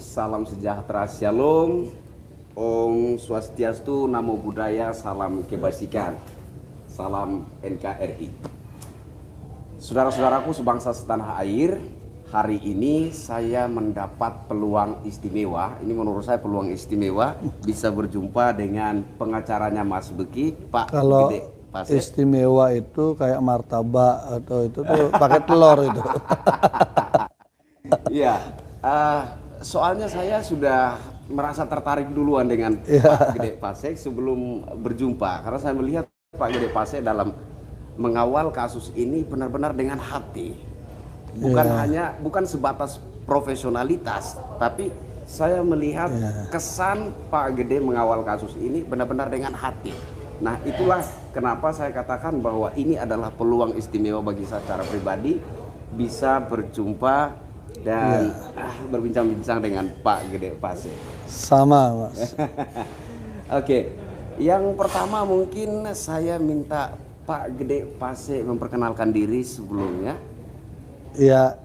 salam sejahtera, shalom, Om Swastiastu, Namo Buddhaya, salam kebajikan, salam NKRI. Saudara-saudaraku sebangsa setanah air, hari ini saya mendapat peluang istimewa. Ini menurut saya peluang istimewa bisa berjumpa dengan pengacaranya Mas Beki, Pak Kalau Gede Pasek. istimewa itu kayak martabak atau itu tuh pakai telur itu. Iya, soalnya saya sudah merasa tertarik duluan dengan Pak Gede Pasek sebelum berjumpa, karena saya melihat Pak Gede Pasek dalam mengawal kasus ini benar-benar dengan hati, bukan sebatas profesionalitas, tapi saya melihat kesan Pak Gede mengawal kasus ini benar-benar dengan hati. Nah, itulah kenapa saya katakan bahwa ini adalah peluang istimewa bagi saya secara pribadi bisa berjumpa dan berbincang-bincang dengan Pak Gede Pasek. Sama, Mas. Oke, yang pertama mungkin saya minta Pak Gede Pasek memperkenalkan diri sebelumnya. Ya,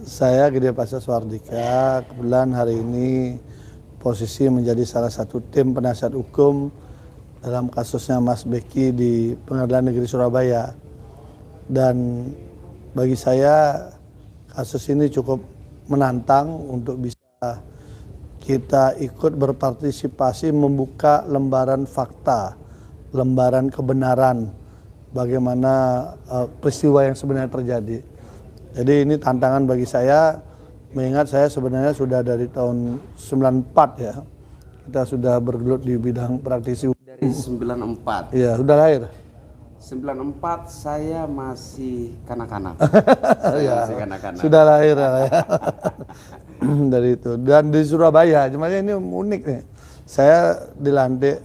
saya Gede Pasek Suardika. Kebetulan hari ini posisi menjadi salah satu tim penasihat hukum dalam kasusnya Mas Beki di Pengadilan Negeri Surabaya. Dan bagi saya kasus ini cukup menantang untuk bisa kita ikut berpartisipasi membuka lembaran fakta, lembaran kebenaran bagaimana peristiwa yang sebenarnya terjadi. Jadi ini tantangan bagi saya, mengingat saya sebenarnya sudah dari tahun 94 ya. Kita sudah bergelut di bidang praktisi hukum. Dari 94. Iya, sudah lahir. 94 saya masih kanak-kanak. Masih kanak-kanak. Sudah lahir ya. Dari itu. Dan di Surabaya, cuma ini unik nih. Saya dilantik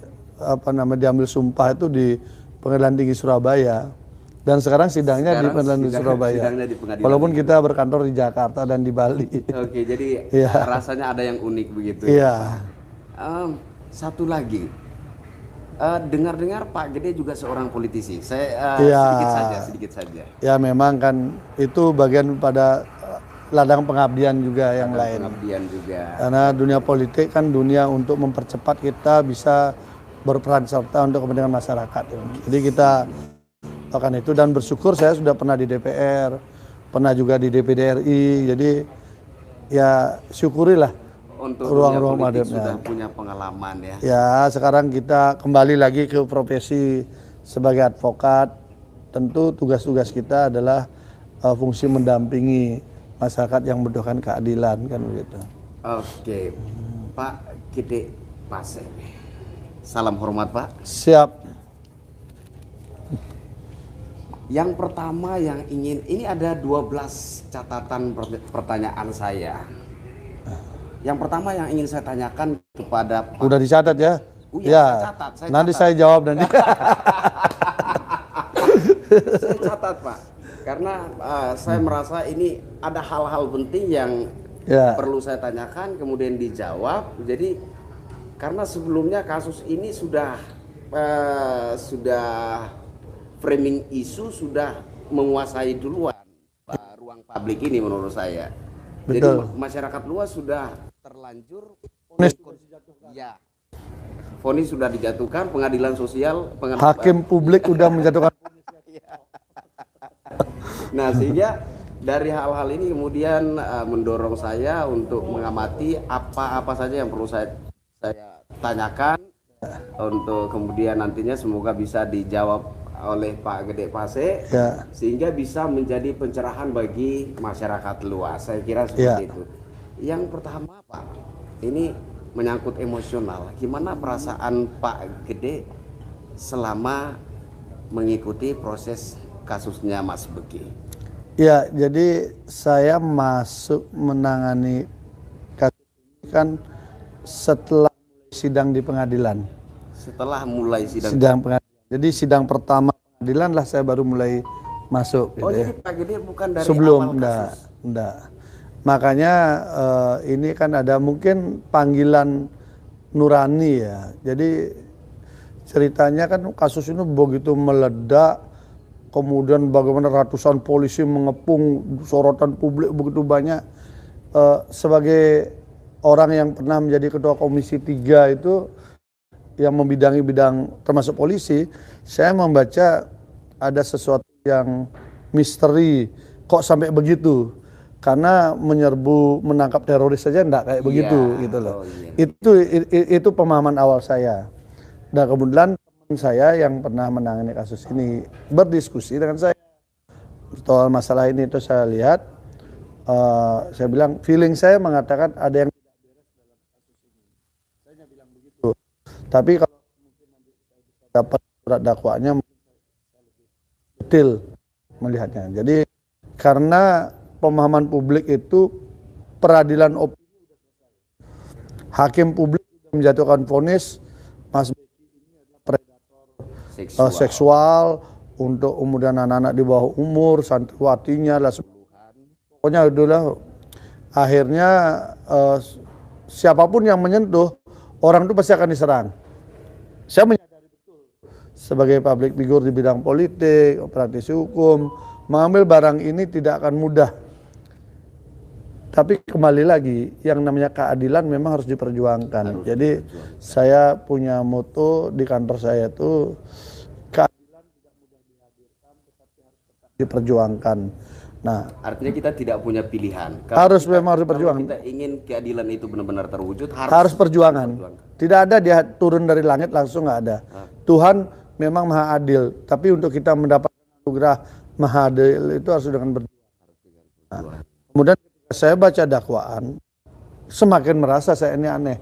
diambil sumpah itu di Pengadilan Tinggi Surabaya. Dan sekarang sidangnya di Pengadilan Tinggi Surabaya. Walaupun kita berkantor di Jakarta dan di Bali. Oke, jadi rasanya ada yang unik begitu. Iya. Satu lagi, dengar-dengar Pak Gede juga seorang politisi. Saya sedikit saja. Ya memang kan itu bagian pada ladang pengabdian juga yang lain. Pengabdian juga. Karena dunia politik kan dunia untuk mempercepat kita bisa berperan serta untuk kepentingan masyarakat. Jadi kita lakukan itu, dan bersyukur saya sudah pernah di DPR, pernah juga di DPD RI. Jadi ya syukurilah. Untuk ruang-ruang politik sudah punya pengalaman ya. Ya, sekarang kita kembali lagi ke profesi sebagai advokat. Tentu tugas-tugas kita adalah fungsi mendampingi masyarakat yang membutuhkan keadilan, kan begitu. Oke, Pak Gede Pasek. Salam hormat, Pak. Siap. Yang pertama yang ini ada 12 catatan pertanyaan saya. Yang pertama yang ingin saya tanyakan kepada Pak. Udah dicatat ya? Ya, saya nanti catat. saya jawab nanti. Saya catat, Pak. Karena saya merasa ini ada hal-hal penting yang perlu saya tanyakan kemudian dijawab. Jadi karena sebelumnya kasus ini sudah framing isu sudah menguasai duluan ruang publik ini menurut saya. Betul. Jadi masyarakat luas sudah terlanjur vonis sudah dijatuhkan, pengadilan sosial, hakim publik sudah menjatuhkan. Nah, sehingga dari hal-hal ini kemudian mendorong saya untuk mengamati apa-apa saja yang perlu saya tanyakan untuk kemudian nantinya semoga bisa dijawab oleh Pak Gede Pasek sehingga bisa menjadi pencerahan bagi masyarakat luas. Saya kira seperti itu. Yang pertama, Pak, ini menyangkut emosional. Gimana perasaan Pak Gede selama mengikuti proses kasusnya Mas Beki? Ya, jadi saya masuk menangani kasus ini kan setelah sidang di pengadilan. Setelah mulai sidang pengadilan. Jadi sidang pertama pengadilan lah saya baru mulai masuk. Oh, jadi Pak Gede bukan dari sebelum, awal kasus? Enggak. Makanya ini kan ada mungkin panggilan nurani ya. Jadi ceritanya kan kasus ini begitu meledak, kemudian bagaimana ratusan polisi mengepung, sorotan publik begitu banyak. Sebagai orang yang pernah menjadi ketua komisi 3 itu yang membidangi bidang termasuk polisi, saya membaca ada sesuatu yang misteri kok sampai begitu. Karena menyerbu menangkap teroris saja enggak kayak begitu gitu loh. Itu pemahaman awal saya. Dan kemudian teman saya yang pernah menangani kasus ini berdiskusi dengan saya soal masalah ini, itu saya lihat, saya bilang feeling saya mengatakan ada yang tidak beres dalam kasus ini. Saya bilang begitu. Tapi kalau mungkin nanti saya bisa dapat surat dakwaannya, mungkin saya lebih detail melihatnya. Jadi karena pemahaman publik itu peradilan opini sudah selesai. Hakim publik sudah menjatuhkan vonis Mas Beki ini adalah predator seksual untuk kemudian anak-anak di bawah umur, santriwatinya lah, pokoknya itulah. Akhirnya siapapun yang menyentuh orang itu pasti akan diserang. Saya menyadari betul sebagai public figure di bidang politik, praktisi hukum, mengambil barang ini tidak akan mudah. Tapi kembali lagi, yang namanya keadilan memang harus diperjuangkan. Jadi saya punya moto di kantor saya itu, keadilan tidak mudah dihadirkan, tetapi harus tetap diperjuangkan. Nah, artinya kita tidak punya pilihan. Memang harus diperjuangkan. Kalau kita ingin keadilan itu benar-benar terwujud, harus perjuangan. Tidak ada dia turun dari langit langsung, nggak ada. Tuhan memang maha adil, tapi untuk kita mendapatkan anugerah maha adil itu harus dengan berjuang. Nah, kemudian saya baca dakwaan, semakin merasa saya ini aneh.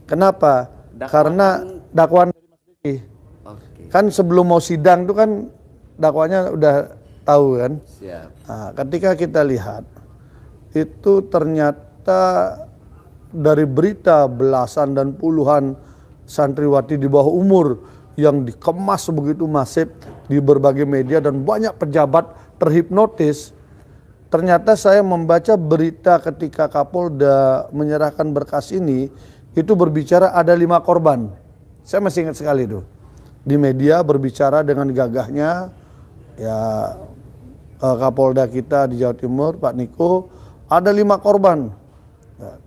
Kenapa? Karena dakwaan dari Mas Beki. Kan sebelum mau sidang itu kan dakwaannya udah tahu kan. Nah, ketika kita lihat itu ternyata dari berita belasan dan puluhan santriwati di bawah umur yang dikemas begitu masif di berbagai media dan banyak pejabat terhipnotis. Ternyata saya membaca berita ketika Kapolda menyerahkan berkas ini, itu berbicara ada 5 korban. Saya masih ingat sekali itu. Di media berbicara dengan gagahnya, ya Kapolda kita di Jawa Timur, Pak Niko, ada 5 korban. Nah,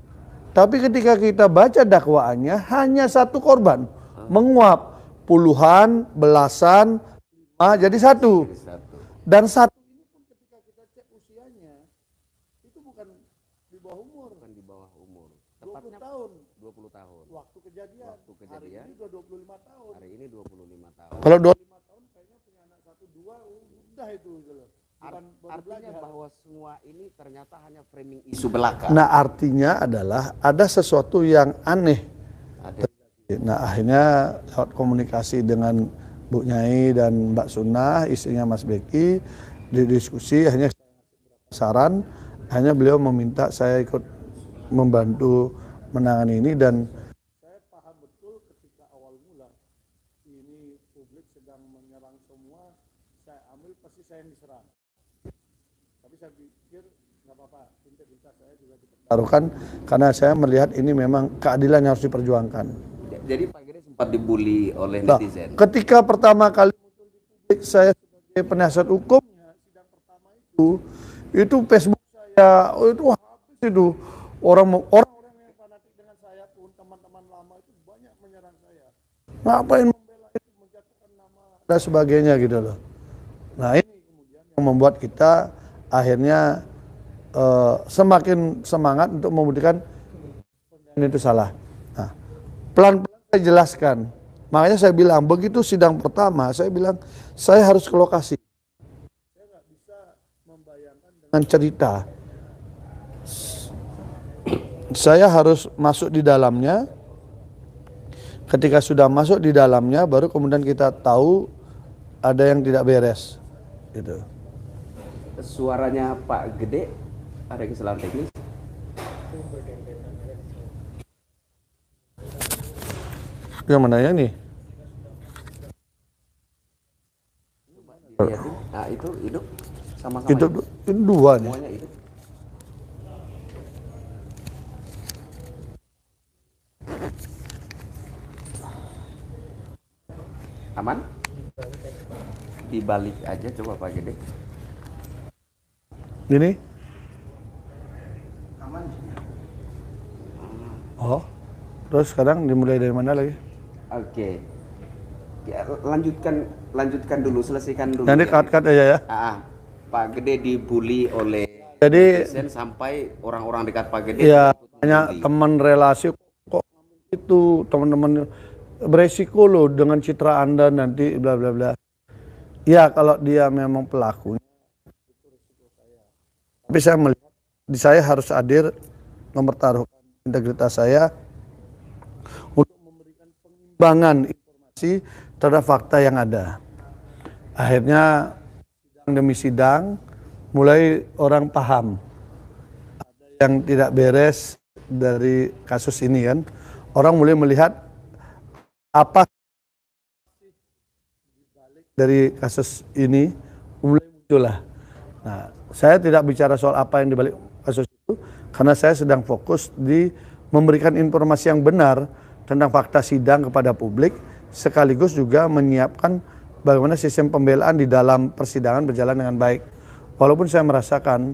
tapi ketika kita baca dakwaannya, hanya 1 korban. Menguap puluhan, belasan, 5 jadi 1. Dan 1 ini pun ketika kita cek usianya, itu bukan di bawah umur. Bukan di bawah umur. 20 tahun. 20 tahun. Waktu kejadian. Hari ini udah 25 tahun. Hari ini 25 tahun. Kalau 25 tahun kayaknya punya anak 1, 2, udah itu gitu loh. Artinya bahwa semua ini ternyata hanya framing isu belaka. Nah, artinya adalah ada sesuatu yang aneh. Nah, akhirnya lewat komunikasi dengan Bu Nyai dan Mbak Sunnah, istrinya Mas Beki, didiskusi, hanya saran, hanya beliau meminta saya ikut membantu menangani ini. Dan saya paham betul ketika awal mula ini publik sedang menyerang semua, saya ambil pasti saya yang diserang. Tapi saya pikir nggak apa-apa, integritas saya juga dipertaruhkan karena saya melihat ini memang keadilan yang harus diperjuangkan. Jadi Pak Gede sempat dibully oleh netizen. Ketika pertama kali muncul di publik saya sebagai penasihat hukumnya, sidang pertama itu Facebook saya, itu habis itu. Orang-orang yang fanatik dengan saya pun, teman-teman lama itu banyak menyerang saya. Ngapain membela itu, menjatuhkan nama dan sebagainya gitu loh. Nah, ini kemudian yang membuat kita akhirnya semakin semangat untuk membuktikan itu salah. Nah, pelan-pelan saya jelaskan. Makanya saya bilang, begitu sidang pertama, saya bilang, saya harus ke lokasi. Saya nggak bisa membayangkan dengan cerita. Saya harus masuk di dalamnya. Ketika sudah masuk di dalamnya, baru kemudian kita tahu ada yang tidak beres. Gitu. Suaranya Pak Gede ada kesalahan teknis. Yang mana ya nih? Dilihatin. Nah, itu hidup sama-sama. Itu 2 nih. Semuanya hidup. Aman? Dibalik aja coba Pak Gede. Ini? Aman. Oh, terus sekarang dimulai dari mana lagi? Oke. Ya, lanjutkan dulu, selesaikan dulu. Nanti ya. cut-cut aja ya. Pak Gede dibully oleh Jadi netizen sampai orang-orang dekat Pak Gede ya ikut banyak membuli. teman relasi kok itu teman-teman beresiko loh dengan citra Anda nanti bla bla bla. Ya kalau dia memang pelakunya. Tapi saya melihat di saya harus hadir mempertaruhkan integritas saya untuk memberikan pengembangan informasi terhadap fakta yang ada. Akhirnya sidang demi sidang mulai orang paham ada yang tidak beres dari kasus ini kan. Orang mulai melihat apa dari kasus ini mulai muncullah. Nah, saya tidak bicara soal apa yang dibalik kasus itu karena saya sedang fokus di memberikan informasi yang benar tentang fakta sidang kepada publik sekaligus juga menyiapkan bagaimana sistem pembelaan di dalam persidangan berjalan dengan baik. Walaupun saya merasakan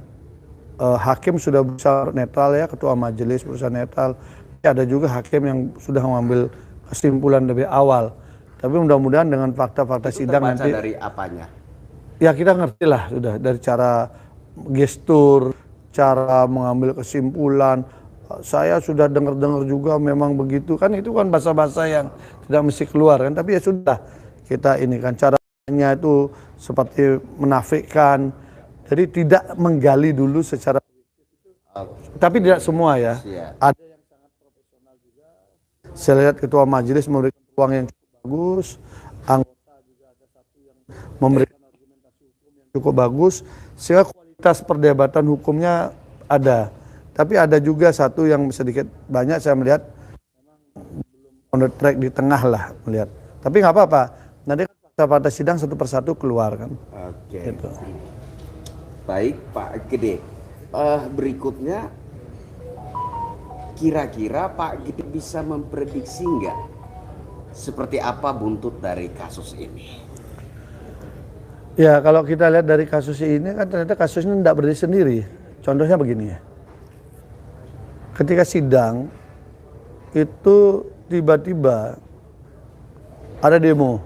hakim sudah berusaha netral ya, ketua majelis berusaha netral, ada juga hakim yang sudah mengambil kesimpulan lebih awal. Tapi mudah-mudahan dengan fakta-fakta sidang nanti dari apanya? Ya kita ngerti lah sudah dari cara gestur, cara mengambil kesimpulan. Saya sudah dengar-dengar juga memang begitu kan, itu kan bahasa-bahasa yang tidak mesti keluar kan, tapi ya sudah kita ini kan caranya itu seperti menafikkan. Jadi tidak menggali dulu secara tapi tidak semua ya. Ada yang sangat profesional juga. Saya lihat ketua majelis memberikan ruang yang cukup bagus, anggota juga ada satu yang memberikan argumentasi hukum yang cukup bagus, sehingga kualitas perdebatan hukumnya ada. Tapi ada juga satu yang sedikit banyak saya melihat memang belum on the track di tengah lah melihat. Tapi nggak apa-apa, nanti fakta-fakta sidang satu persatu keluar kan. Oke. Gitu. Baik Pak Gede, berikutnya kira-kira Pak Gede bisa memprediksi nggak seperti apa buntut dari kasus ini? Ya kalau kita lihat dari kasus ini kan ternyata kasusnya tidak berdiri sendiri. Contohnya begini ya, ketika sidang itu tiba-tiba ada demo.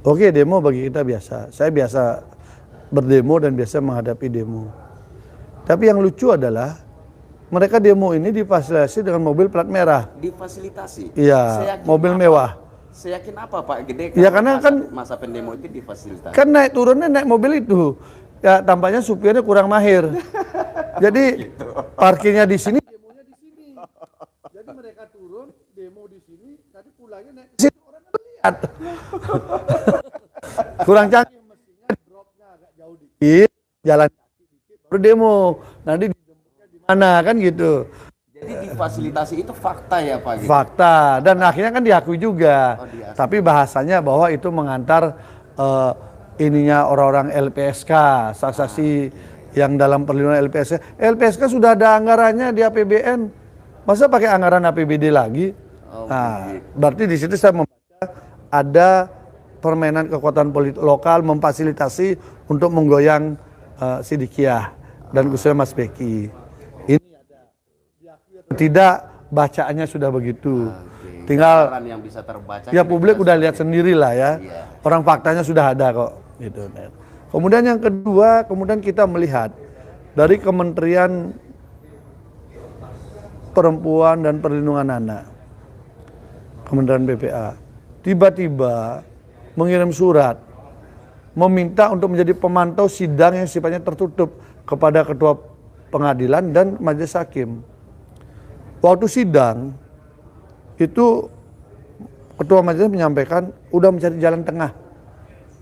Oke, demo bagi kita biasa, saya biasa berdemo dan biasa menghadapi demo. Tapi yang lucu adalah mereka demo ini difasilitasi dengan mobil plat merah. Difasilitasi? Iya, mobil mewah. Saya yakin apa Pak Gede? Ya karena kan masa pendemo itu difasilitasi. Kan naik turunnya naik mobil itu. Ya tampaknya supirnya kurang mahir. Jadi gitu. Parkirnya di sini, demonya di sini. Jadi mereka turun, demo di sini, tadi pulangnya naik di situ, orang lihat. Kurang canggih. Jalan kaki dikit baru demo, nanti dijemputnya di mana kan gitu. Jadi difasilitasi itu fakta ya Pak? Gitu? Fakta, dan akhirnya kan diakui juga. Tapi bahasanya bahwa itu mengantar ininya orang-orang LPSK, saksi-saksi yang dalam perlindungan LPSK. LPSK sudah ada anggarannya di APBN, masa pakai anggaran APBD lagi? Nah, berarti di situ saya membaca ada permainan kekuatan politik lokal memfasilitasi untuk menggoyang Sidikiah dan khususnya Mas Beki. Ini ada tidak bacaannya sudah begitu. Tinggal yang bisa terbaca. Ya publik udah lihat sendiri lah ya. Orang faktanya sudah ada kok. Gitu. Kemudian yang kedua, kemudian kita melihat dari Kementerian Perempuan dan Perlindungan Anak, Kementerian PPA, tiba-tiba mengirim surat meminta untuk menjadi pemantau sidang yang sifatnya tertutup kepada ketua pengadilan dan majelis hakim. Waktu sidang itu ketua majelis menyampaikan udah mencari jalan tengah.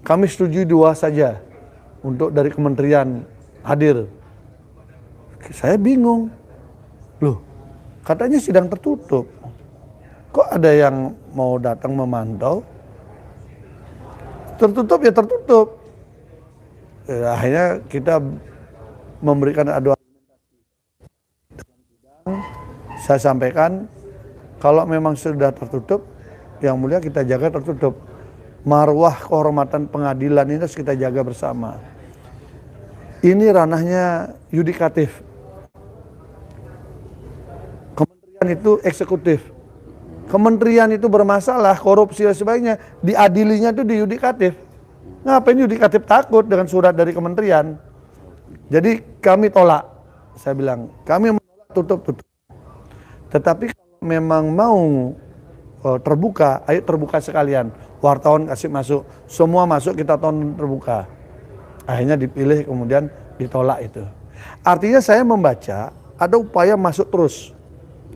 Kami setuju 2 saja untuk dari kementerian hadir. Saya bingung. Loh, katanya sidang tertutup. Kok ada yang mau datang memantau? Tertutup ya tertutup. Ya, akhirnya kita memberikan adu argumentasi. Saya sampaikan kalau memang sudah tertutup, yang mulia kita jaga tertutup. Marwah kehormatan pengadilan ini harus kita jaga bersama. Ini ranahnya yudikatif. Kementerian itu eksekutif. Kementerian itu bermasalah, korupsi dan sebagainya, diadilinya itu di yudikatif. Ngapain yudikatif takut dengan surat dari kementerian? Jadi kami tolak. Saya bilang, kami menolak tutup. Tetapi kalau memang mau terbuka, ayo terbuka sekalian. Wartawan kasih masuk, semua masuk, kita tonton terbuka. Akhirnya dipilih, kemudian ditolak itu. Artinya saya membaca ada upaya masuk terus.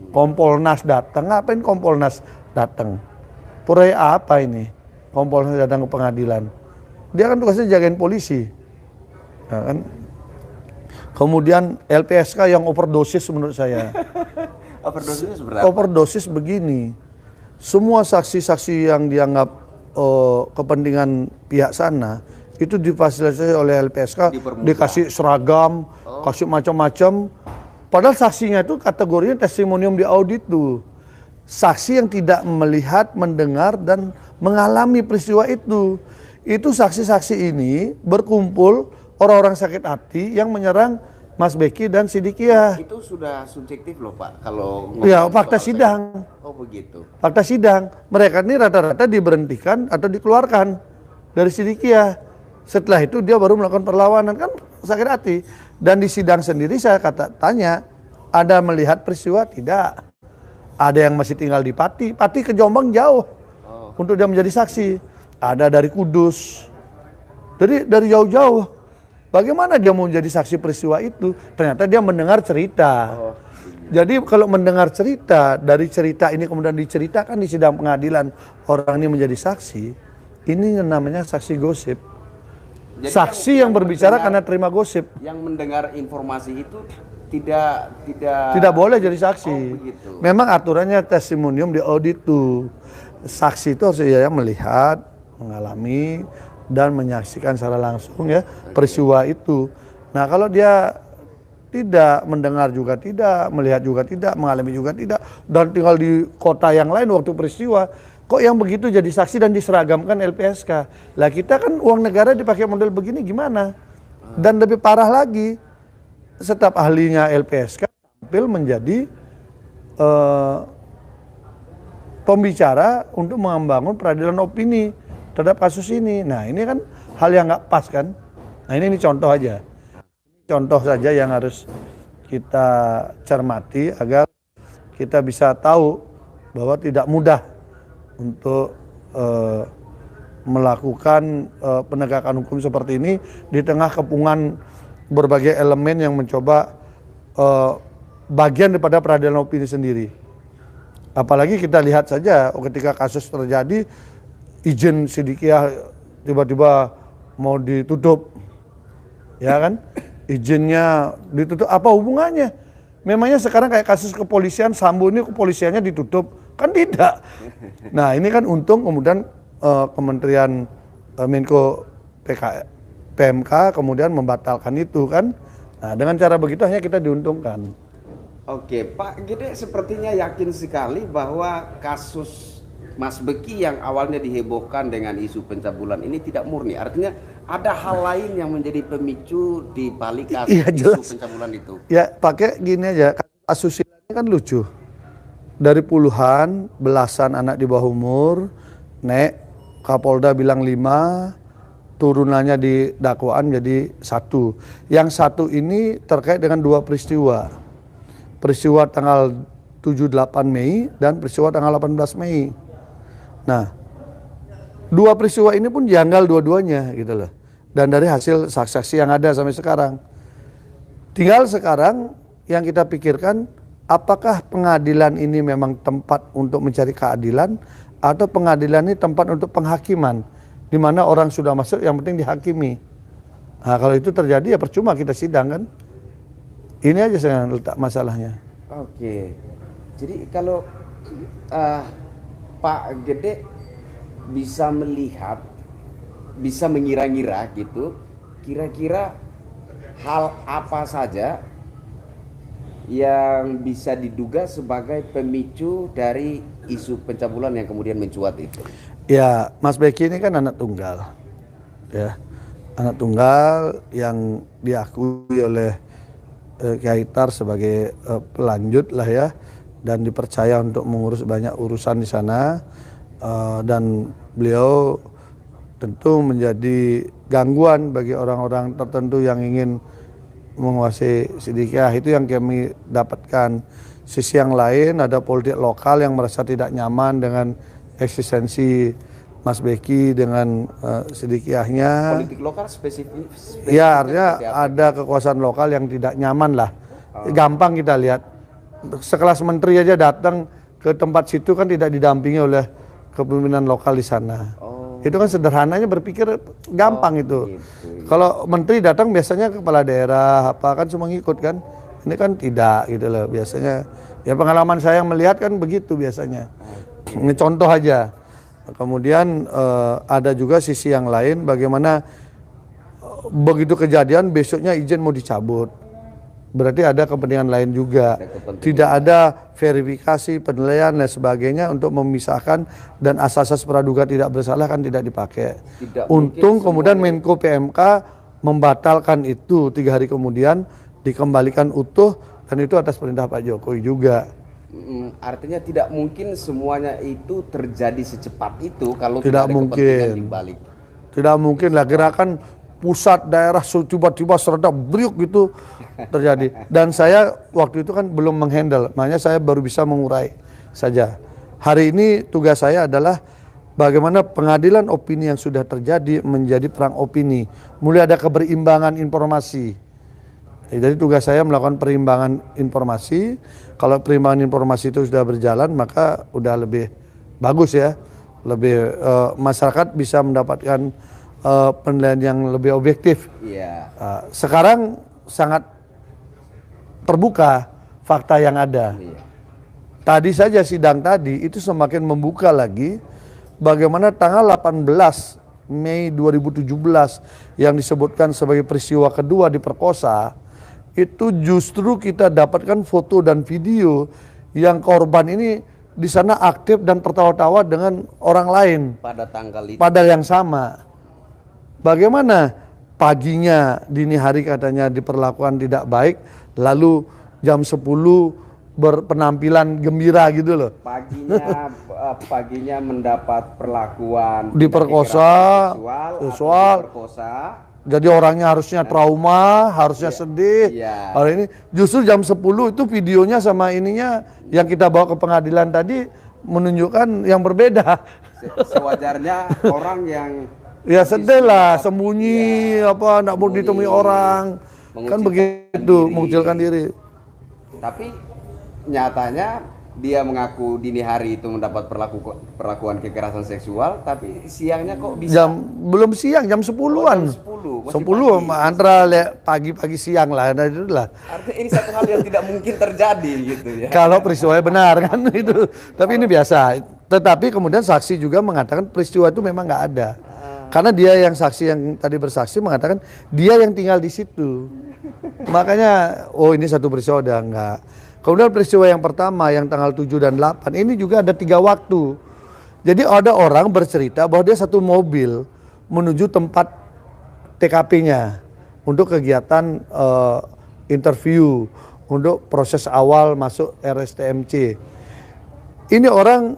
Kompolnas datang, ngapain Kompolnas datang? Proyek apa ini? Kompolnas datang ke pengadilan. Dia kan tugasnya jagain polisi. Nah, kan? Kemudian LPSK yang overdosis menurut saya. Overdosis berapa? Overdosis begini. Semua saksi-saksi yang dianggap kepentingan pihak sana itu difasilitasi oleh LPSK, dikasih seragam, kasih macam-macam. Padahal saksinya itu kategorinya testimonium di audit tuh. Saksi yang tidak melihat, mendengar, dan mengalami peristiwa itu. Itu saksi-saksi ini berkumpul orang-orang sakit hati yang menyerang Mas Beki dan Sidikiah. Itu sudah subjektif loh Pak, kalau ya fakta sidang. Oh begitu. Fakta sidang. Mereka ini rata-rata diberhentikan atau dikeluarkan dari Sidikiah. Setelah itu dia baru melakukan perlawanan, kan sakit hati. Dan di sidang sendiri saya tanya, ada melihat peristiwa? Tidak. Ada yang masih tinggal di Pati ke Jombang jauh untuk dia menjadi saksi. Ada dari Kudus, dari jauh-jauh. Bagaimana dia mau jadi saksi peristiwa itu? Ternyata dia mendengar cerita. Jadi kalau mendengar cerita, dari cerita ini kemudian diceritakan di sidang pengadilan, orang ini menjadi saksi, ini namanya saksi gosip. Jadi saksi yang berbicara karena terima gosip. Yang mendengar informasi itu tidak boleh jadi saksi. Memang aturannya testimonium di audit tuh. Saksi itu harus ya melihat, mengalami, dan menyaksikan secara langsung ya peristiwa itu. Nah kalau dia tidak mendengar juga tidak, melihat juga tidak, mengalami juga tidak, dan tinggal di kota yang lain waktu peristiwa, kok yang begitu jadi saksi dan diseragamkan LPSK. Lah kita kan uang negara dipakai model begini gimana? Dan lebih parah lagi, setiap ahlinya LPSK tampil menjadi pembicara untuk membangun peradilan opini terhadap kasus ini. Nah ini kan hal yang nggak pas kan. Nah ini contoh aja. Contoh saja yang harus kita cermati agar kita bisa tahu bahwa tidak mudah untuk melakukan penegakan hukum seperti ini di tengah kepungan berbagai elemen yang mencoba bagian daripada peradilan opini sendiri. Apalagi kita lihat saja ketika kasus terjadi, izin Sidikiah tiba-tiba mau ditutup, ya kan? Izinnya ditutup, apa hubungannya? Memangnya sekarang kayak kasus kepolisian, Sambo ini kepolisiannya ditutup? Kan tidak. Nah ini kan untung kemudian Kementerian Menko PMK kemudian membatalkan itu kan. Nah dengan cara begitu hanya kita diuntungkan. Oke, Pak Gede sepertinya yakin sekali bahwa kasus Mas Beki yang awalnya dihebohkan dengan isu pencabulan ini tidak murni. Artinya ada hal lain yang menjadi pemicu di balik kasus isu pencabulan itu. Ya pakai gini aja, asusila ini kan lucu. Dari puluhan, belasan anak di bawah umur, Kapolda bilang 5, turunannya di dakwaan jadi 1. Yang 1 ini terkait dengan 2 peristiwa. Peristiwa tanggal 7-8 Mei dan peristiwa tanggal 18 Mei. Nah, 2 peristiwa ini pun janggal dua-duanya gitu loh. Dan dari hasil saksi-saksi yang ada sampai sekarang. Tinggal sekarang yang kita pikirkan, apakah pengadilan ini memang tempat untuk mencari keadilan atau pengadilan ini tempat untuk penghakiman di mana orang sudah masuk yang penting dihakimi. Nah, kalau itu terjadi ya percuma kita sidang kan. Ini aja saya letak masalahnya. Oke. Jadi kalau Pak Gede bisa melihat, bisa mengira-ngira gitu, kira-kira hal apa saja yang bisa diduga sebagai pemicu dari isu pencabulan yang kemudian mencuat itu? Ya, Mas Beki ini kan anak tunggal. Ya. Anak tunggal yang diakui oleh Kiai Tar sebagai pelanjut lah ya dan dipercaya untuk mengurus banyak urusan di sana, dan beliau tentu menjadi gangguan bagi orang-orang tertentu yang ingin menguasai Sidikiyah. Itu yang kami dapatkan. Sisi yang lain ada politik lokal yang merasa tidak nyaman dengan eksistensi Mas Beki dengan Sidikiyahnya. Politik lokal spesifik. Ya, artinya ada kekuasaan lokal yang tidak nyaman lah. Gampang kita lihat. Sekelas menteri aja datang ke tempat situ kan tidak didampingi oleh kepemimpinan lokal di sana. Itu kan sederhananya berpikir gampang itu. Gitu. Kalau menteri datang biasanya kepala daerah apa kan semua ngikut kan. Ini kan tidak gitu loh biasanya. Ya pengalaman saya melihat kan begitu biasanya. Ini contoh aja. Kemudian ada juga sisi yang lain bagaimana begitu kejadian besoknya izin mau dicabut. Berarti ada kepentingan lain juga. Tidak ada verifikasi, penilaian dan sebagainya untuk memisahkan, dan asas-asas praduga tidak bersalah kan tidak dipakai. Untung kemudian Menko PMK membatalkan itu 3 hari kemudian, dikembalikan utuh, dan itu atas perintah Pak Jokowi juga. Artinya tidak mungkin semuanya itu terjadi secepat itu kalau Tidak ada mungkin. kepentingan di balik. Tidak mungkin lah gerakan pusat daerah tiba-tiba serentak briuk gitu terjadi. Dan saya waktu itu kan belum menghandle, makanya saya baru bisa mengurai saja. Hari ini tugas saya adalah bagaimana pengadilan opini yang sudah terjadi menjadi perang opini. Mulai ada keberimbangan informasi. Jadi tugas saya melakukan perimbangan informasi. Kalau perimbangan informasi itu sudah berjalan, maka udah lebih bagus ya. Lebih masyarakat bisa mendapatkan penilaian yang lebih objektif. Iya. Sekarang sangat terbuka fakta yang ada. Iya. Tadi saja sidang tadi itu semakin membuka lagi bagaimana tanggal 18 Mei 2017 yang disebutkan sebagai peristiwa kedua diperkosa, itu justru kita dapatkan foto dan video yang korban ini di sana aktif dan tertawa-tawa dengan orang lain Pada tanggal itu. pada yang sama. Bagaimana paginya dini hari katanya diperlakukan tidak baik, lalu jam 10 berpenampilan gembira gitu loh. Paginya mendapat perlakuan Diperkosa, seksual. diperkosa. Jadi orangnya harusnya trauma, harusnya sedih. Iya. Hari ini justru jam 10 itu videonya sama ininya yang kita bawa ke pengadilan tadi menunjukkan yang berbeda. Sewajarnya orang yang Ya sedih lah, sembunyi apa, enggak mau ditemui orang. Kan begitu, mengucilkan diri. Tapi nyatanya dia mengaku dini hari itu mendapat perlakuan kekerasan seksual, tapi siangnya kok bisa Belum siang, jam 10-an. jam 10, masih 10 antara pagi siang lah, nah itulah. Artinya ini satu hal yang tidak mungkin terjadi gitu ya. Kalau peristiwanya benar kan itu. Tapi ini biasa. Tetapi kemudian saksi juga mengatakan peristiwa itu memang nggak ada. Karena dia yang saksi yang tadi bersaksi mengatakan dia yang tinggal di situ. Makanya oh ini satu peristiwa udah enggak. Kemudian peristiwa yang pertama yang tanggal 7 dan 8 ini juga ada 3 waktu. Jadi ada orang bercerita bahwa dia satu mobil menuju tempat TKP-nya untuk kegiatan interview, untuk proses awal masuk RSTMC. Ini orang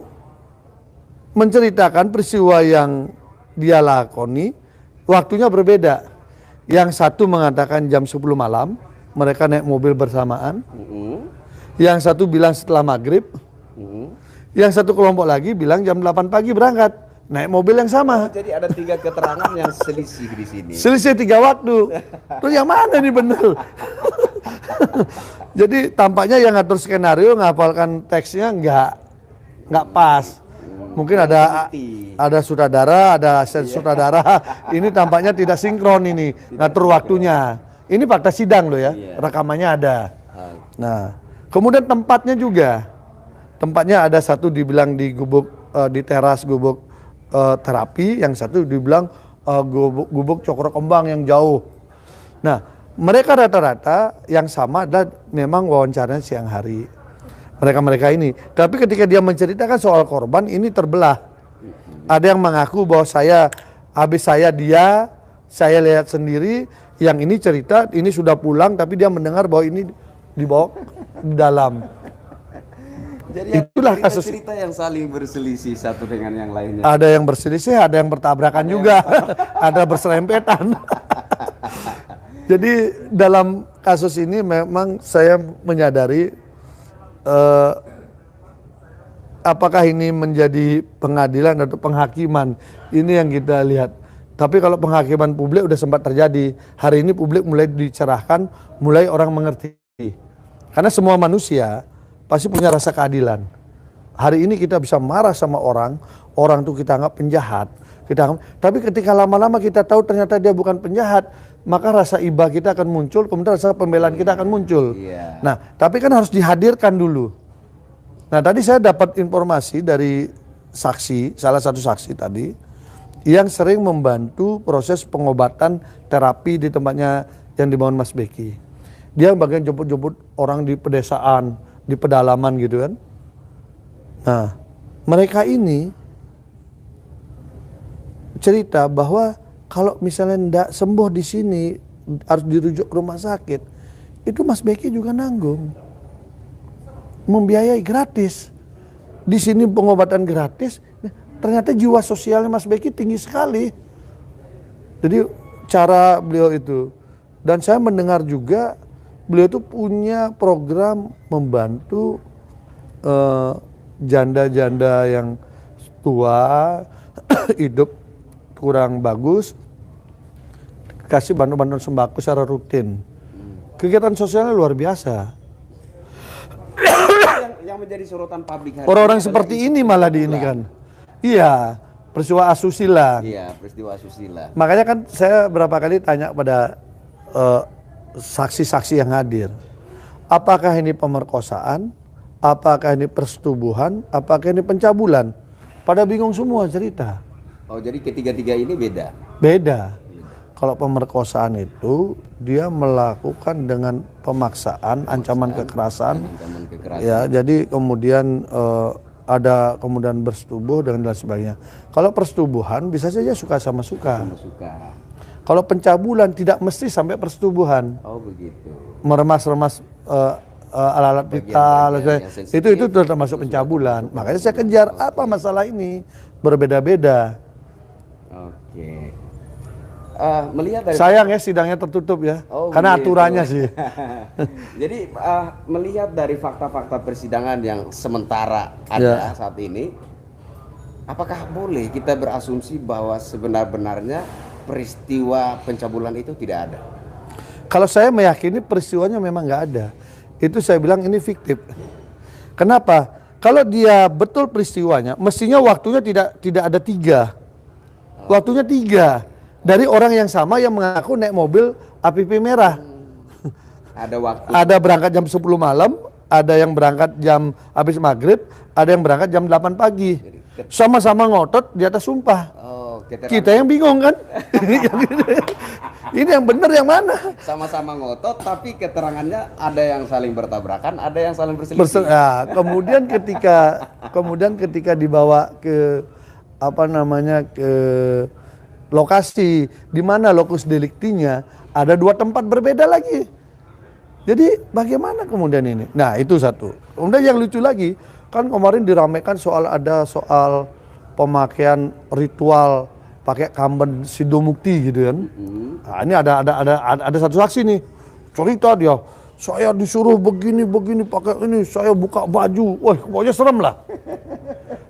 menceritakan peristiwa yang dia lakoni, waktunya berbeda. Yang satu mengatakan jam 10 malam, mereka naik mobil bersamaan. Yang satu bilang setelah maghrib. Yang satu kelompok lagi bilang jam 8 pagi berangkat, naik mobil yang sama. Jadi ada 3 keterangan yang selisih di sini. Selisih 3 waktu. Terus yang mana nih benar? Jadi tampaknya yang ngatur skenario, ngapalkan teksnya nggak pas. Mungkin ada sutradara, ada asisten sutradara. Ini tampaknya tidak sinkron ini ngatur waktunya. Ini fakta sidang loh ya, rekamannya ada. Nah, kemudian tempatnya juga. Tempatnya ada satu dibilang di gubuk di teras gubuk terapi, yang satu dibilang gubuk Cokro Kembang yang jauh. Nah, mereka rata-rata yang sama adalah memang wawancaranya siang hari. Mereka ini. Tapi ketika dia menceritakan soal korban ini terbelah. Ada yang mengaku bahwa saya lihat sendiri, yang ini cerita ini sudah pulang tapi dia mendengar bahwa ini dibawa di dalam. Jadi Itulah kasus. cerita yang saling berselisih satu dengan yang lainnya. Ada yang berselisih, ada yang bertabrakan juga, ada berserempetan. Jadi dalam kasus ini memang saya menyadari apakah ini menjadi pengadilan atau penghakiman, ini yang kita lihat. Tapi kalau penghakiman publik udah sempat terjadi. Hari ini publik mulai dicerahkan, mulai orang mengerti. Karena semua manusia pasti punya rasa keadilan. Hari ini kita bisa marah sama orang itu kita anggap penjahat. Tapi ketika lama-lama kita tahu ternyata dia bukan penjahat, maka rasa iba kita akan muncul, kemudian rasa pembelaan kita akan muncul. Nah, tapi kan harus dihadirkan dulu. Nah, tadi saya dapat informasi dari saksi, salah satu saksi tadi, yang sering membantu proses pengobatan terapi di tempatnya yang dibangun Mas Beki. Dia bagian jemput-jemput orang di pedesaan, di pedalaman gitu kan. Nah, mereka ini cerita bahwa kalau misalnya tidak sembuh di sini, harus dirujuk ke rumah sakit, itu Mas Beki juga nanggung. Membiayai gratis. Di sini pengobatan gratis, ternyata jiwa sosialnya Mas Beki tinggi sekali. Jadi cara beliau itu. Dan saya mendengar juga beliau itu punya program membantu janda-janda yang tua, hidup kurang bagus, kasih bantuan sembako secara rutin. Kegiatan sosialnya luar biasa. Yang menjadi sorotan publik hari Orang-orang seperti ini malah diinikan. Iya, peristiwa asusila. Iya, peristiwa asusila. Makanya kan saya berapa kali tanya pada saksi-saksi yang hadir, apakah ini pemerkosaan, apakah ini persetubuhan, apakah ini pencabulan? Pada bingung semua cerita. Oh, jadi ketiga-tiga ini beda? Beda. Kalau pemerkosaan itu dia melakukan dengan pemaksaan, ancaman kekerasan. Ya, jadi kemudian ada kemudian bersetubuh dan lain sebagainya. Kalau persetubuhan bisa saja suka sama suka. Kalau pencabulan tidak mesti sampai persetubuhan. Oh, begitu. Meremas-remas alat-alat vital, itu sudah termasuk pencabulan. Makanya saya kejar apa masalah ini berbeda-beda. Oke. Melihat dari sayang ya sidangnya tertutup ya, karena begitu. aturannya sih. Jadi melihat dari fakta-fakta persidangan yang sementara ada saat ini, apakah boleh kita berasumsi bahwa sebenar-benarnya peristiwa pencabulan itu tidak ada? Kalau saya meyakini peristiwanya memang nggak ada. Itu saya bilang ini fiktif. Kenapa? Kalau dia betul peristiwanya, mestinya waktunya tidak ada 3. Waktunya 3. Dari orang yang sama yang mengaku naik mobil APP merah. Ada waktu. Ada berangkat jam 10 malam, ada yang berangkat jam habis maghrib, ada yang berangkat jam 8 pagi. Sama-sama ngotot di atas sumpah. Kita yang bingung kan? Ini yang benar yang mana? Sama-sama ngotot tapi keterangannya ada yang saling bertabrakan, ada yang saling berselisih. Kemudian ketika dibawa ke ke lokasi di mana lokus deliktinya, ada 2 tempat berbeda lagi. Jadi bagaimana kemudian ini? Nah, itu satu. Kemudian yang lucu lagi, kan kemarin diramaikan soal pemakaian ritual pakai kamben Sidomukti gitu kan. Nah, ini ada satu saksi nih. Cerita dia, saya disuruh begini pakai ini, saya buka baju. Wah, pokoknya serem lah.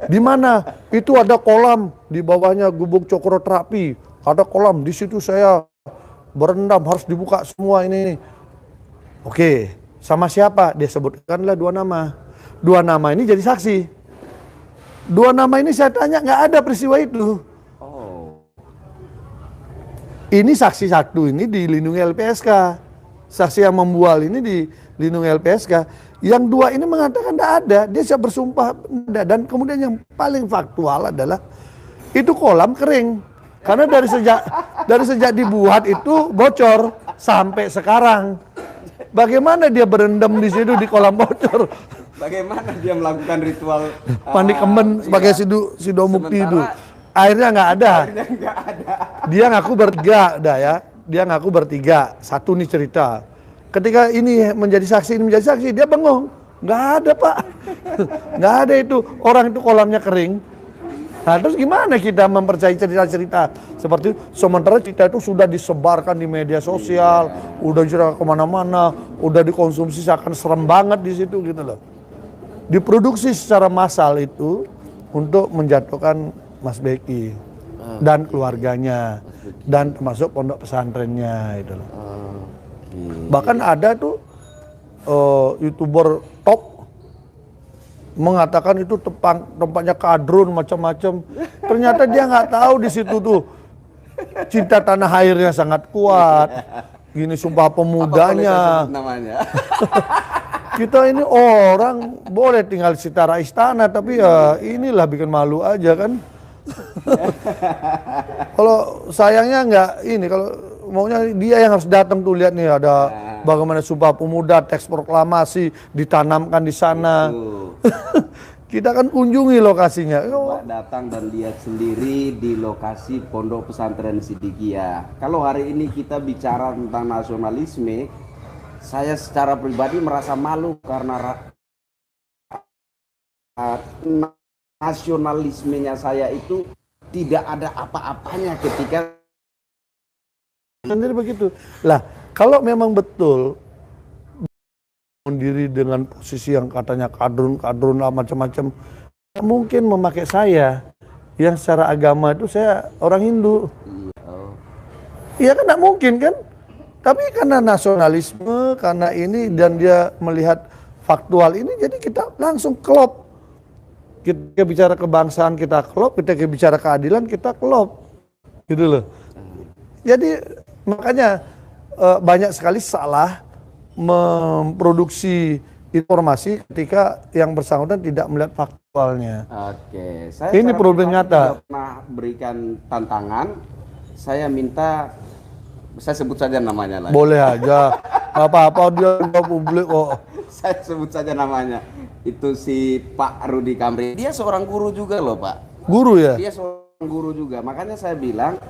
Di mana? Itu ada kolam, di bawahnya gubuk cokro-terapi. Ada kolam, di situ saya berendam, harus dibuka semua ini. Oke, sama siapa? Dia sebutkanlah 2 nama. 2 nama ini jadi saksi. 2 nama ini saya tanya, nggak ada peristiwa itu. Ini saksi satu ini dilindungi LPSK. Saksi yang membual ini dilindungi LPSK. Yang 2 ini mengatakan tidak ada, dia siap bersumpah tidak. Dan kemudian yang paling faktual adalah itu kolam kering, karena dari sejak dibuat itu bocor sampai sekarang. Bagaimana dia berendam di situ di kolam bocor? Bagaimana dia melakukan ritual mandi kemen sebagai Sidomukti itu? Airnya nggak ada. Dia ngaku bertiga, Dia ngaku bertiga. Satu nih cerita. Ketika ini menjadi saksi, dia bengong. Nggak ada Pak, nggak ada itu. Orang itu kolamnya kering. Nah terus gimana kita mempercayai cerita-cerita seperti itu? Sementara cerita itu sudah disebarkan di media sosial, udah cerita kemana-mana, udah dikonsumsi seakan serem banget di situ gitu loh. Diproduksi secara massal itu untuk menjatuhkan Mas Beki dan keluarganya dan termasuk pondok pesantrennya itu loh. Bahkan ada tuh YouTuber top mengatakan itu tempatnya kadrun macam-macam. Ternyata dia nggak tahu di situ tuh cinta tanah airnya sangat kuat. Gini Sumpah Pemudanya. Apa boleh saya sebut namanya? Kita ini orang boleh tinggal setara istana, tapi ya inilah bikin malu aja kan. Kalau sayangnya nggak ini, kalau maunya dia yang harus datang tuh lihat nih ada bagaimana Sumpah Pemuda, teks proklamasi ditanamkan di sana. Kita kan kunjungi lokasinya. Coba datang dan lihat sendiri di lokasi Pondok Pesantren Siddiqiyah. Kalau hari ini kita bicara tentang nasionalisme, saya secara pribadi merasa malu karena nasionalismenya saya itu tidak ada apa-apanya ketika sendiri begitu. Lah, kalau memang betul diri dengan posisi yang katanya kadrun lah macam-macam, mungkin memakai saya yang secara agama itu saya orang Hindu. Iya kan nggak mungkin kan? Tapi karena nasionalisme, karena ini dan dia melihat faktual ini, jadi kita langsung klop. Kita bicara kebangsaan kita klop, kita bicara keadilan kita klop, gitu loh. Jadi makanya banyak sekali salah memproduksi informasi ketika yang bersangkutan tidak melihat faktualnya. Oke, saya ini problem nyata. Pernah berikan tantangan, saya minta, saya sebut saja namanya lah. Boleh aja, nggak apa-apa dia publik kok. Saya sebut saja namanya. Itu si Pak Rudi Kamri. Dia seorang guru juga loh Pak. Guru ya? Dia seorang guru juga. Makanya saya bilang,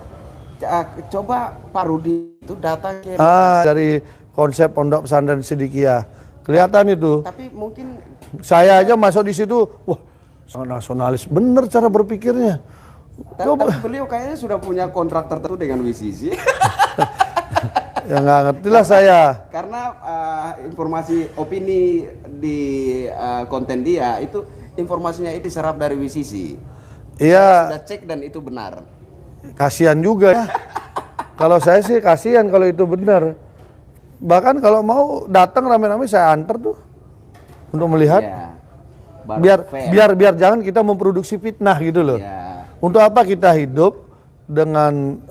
coba Pak Rudi itu datang ke dari konsep Pondok Pesantren Siddiqiyah. Kelihatan itu. Tapi mungkin saya aja masuk di situ, wah, sangat nasionalis. Bener cara berpikirnya. Tapi beliau kayaknya sudah punya kontrak tertentu dengan WCC. Ya nggak ngerti lah saya. Karena informasi opini di konten dia itu informasinya itu diserap dari WCC. Iya. Sudah cek dan itu benar. Kasihan juga ya. Kalau saya sih kasihan kalau itu benar. Bahkan kalau mau datang rame-rame saya antar tuh untuk melihat. Ya, biar jangan kita memproduksi fitnah gitu loh. Ya. Untuk apa kita hidup dengan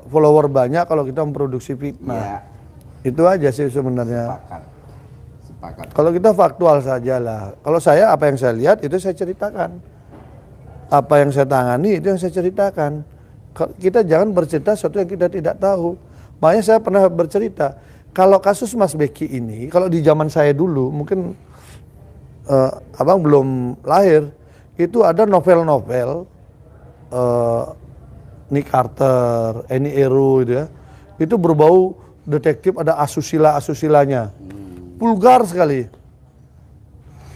follower banyak kalau kita memproduksi fitnah? Ya. Itu aja sih sebenarnya. Sepakat. Kalau kita faktual saja lah. Kalau saya apa yang saya lihat itu saya ceritakan. Apa yang saya tangani itu yang saya ceritakan. Kita jangan bercerita sesuatu yang kita tidak tahu. Makanya saya pernah bercerita. Kalau kasus Mas Beki ini, kalau di zaman saya dulu, mungkin abang belum lahir, itu ada novel-novel Nick Carter, Annie Ero gitu ya, itu berbau detektif, ada asusila-asusilanya, vulgar sekali.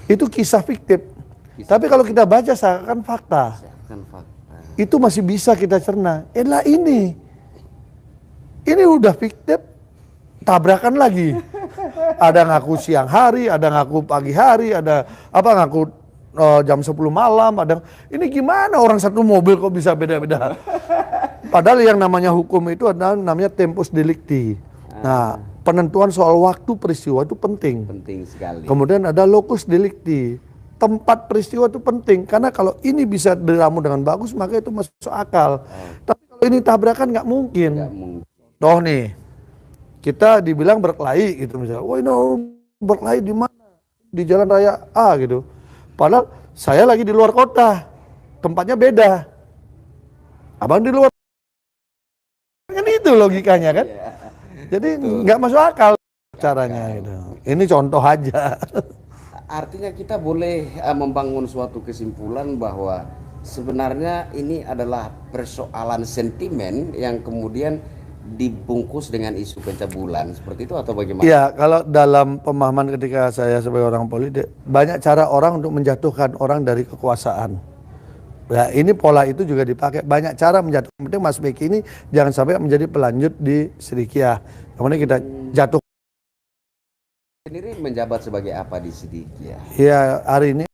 Itu kisah fiktif. Tapi kalau kita baca seakan fakta. Itu masih bisa kita cerna. Lah ini udah fiktif. Tabrakan lagi. Ada ngaku siang hari, ada ngaku pagi hari, ada ngaku jam 10 malam, ada ini gimana orang satu mobil kok bisa beda-beda. Padahal yang namanya hukum itu adalah namanya tempus delicti. Nah, penentuan soal waktu peristiwa itu penting. Penting sekali. Kemudian ada locus delicti. Tempat peristiwa itu penting karena kalau ini bisa diramu dengan bagus maka itu masuk akal. Tapi kalau ini tabrakan nggak mungkin. Toh nih. Kita dibilang berkelahi gitu misalnya, wah ini berkelahi di mana? Di jalan raya A gitu. Padahal saya lagi di luar kota, tempatnya beda. Abang di luar, kan itu logikanya kan? Jadi nggak masuk akal caranya gitu. Ini contoh aja. Artinya kita boleh membangun suatu kesimpulan bahwa sebenarnya ini adalah persoalan sentimen yang kemudian dibungkus dengan isu pencabulan seperti itu atau bagaimana? Iya, kalau dalam pemahaman ketika saya sebagai orang politik, banyak cara orang untuk menjatuhkan orang dari kekuasaan. Nah, ini pola itu juga dipakai. Banyak cara menjatuhkan. Penting Mas Beki ini jangan sampai menjadi pelanjut di Sidikiyah. Kemudian kita jatuh. Sendiri menjabat sebagai apa di Sidikiyah? Ya, hari ini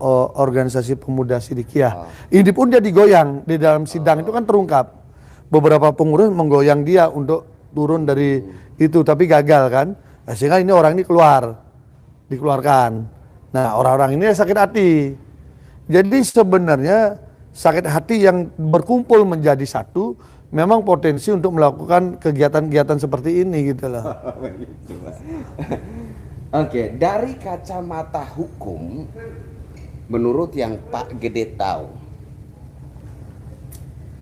organisasi pemuda Sidikiyah. Ini pun dia digoyang di dalam sidang itu kan terungkap. Beberapa pengurus menggoyang dia untuk turun dari itu, tapi gagal kan. Nah, sehingga ini orang ini dikeluarkan. Nah, orang-orang ini sakit hati. Jadi sebenarnya sakit hati yang berkumpul menjadi satu, memang potensi untuk melakukan kegiatan-kegiatan seperti ini gitu loh. Oke, dari kacamata hukum, menurut yang Pak Gede tahu,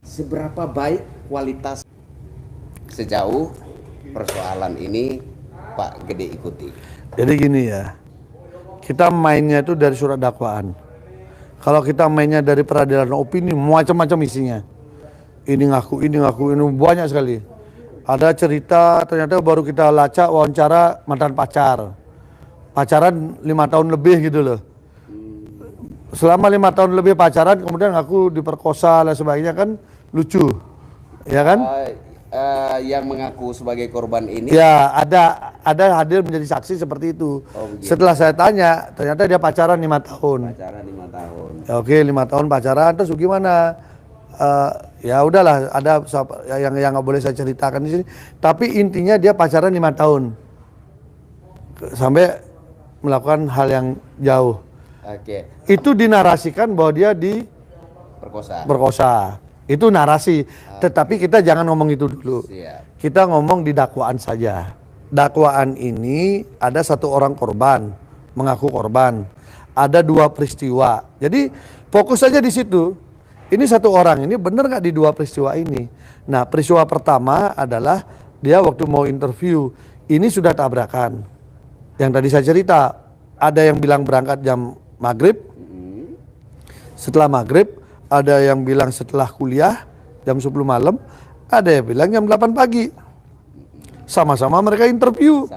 seberapa baik kualitas sejauh persoalan ini Pak Gede ikuti? Jadi gini ya, kita mainnya itu dari surat dakwaan. Kalau kita mainnya dari peradilan opini, macam-macam isinya. Ini ngaku, ini banyak sekali. Ada cerita ternyata baru kita lacak wawancara mantan pacar. Pacaran 5 tahun lebih gitu loh. Selama 5 tahun lebih pacaran, kemudian aku diperkosa dan sebagainya, kan lucu, ya kan? Yang mengaku sebagai korban ini? Ya, ada hadir menjadi saksi seperti itu. Setelah saya tanya, ternyata dia pacaran 5 tahun. Pacaran 5 tahun. Ya, oke, 5 tahun pacaran, terus gimana? Ya udahlah, ada yang nggak boleh saya ceritakan di sini. Tapi intinya dia pacaran 5 tahun sampai melakukan hal yang jauh. Oke. Itu dinarasikan bahwa dia perkosa. Itu narasi. Tetapi kita jangan ngomong itu dulu. Siap. Kita ngomong di dakwaan saja. Dakwaan ini ada satu orang korban, mengaku korban. Ada 2 peristiwa. Jadi fokus saja di situ. Ini satu orang, ini benar nggak di 2 peristiwa ini? Nah, peristiwa pertama adalah dia waktu mau interview, ini sudah tabrakan. Yang tadi saya cerita, ada yang bilang berangkat jam maghrib, setelah maghrib, ada yang bilang setelah kuliah, jam 10 malam, ada yang bilang jam 8 pagi. Sama-sama mereka interview.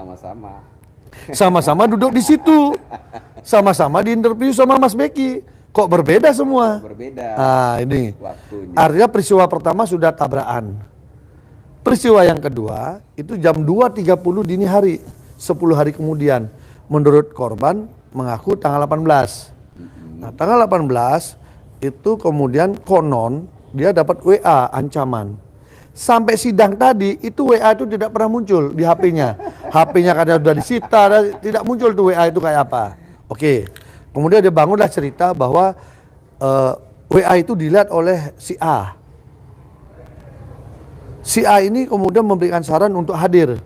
Sama-sama duduk di situ. Sama-sama diinterview sama Mas Beki. Kok berbeda semua? Berbeda. Nah, ini. Waktunya. Artinya peristiwa pertama sudah tabrakan. Peristiwa yang kedua, itu jam 2.30 dini hari. 10 hari kemudian, menurut korban mengaku tanggal 18. Nah, tanggal 18 itu kemudian konon dia dapat WA ancaman. Sampai sidang tadi itu WA itu tidak pernah muncul di HP-nya. HP-nya kadang sudah disita, tidak muncul tuh WA itu kayak apa. Oke. Kemudian dia bangunlah cerita bahwa WA itu dilihat oleh si A. Si A ini kemudian memberikan saran untuk hadir.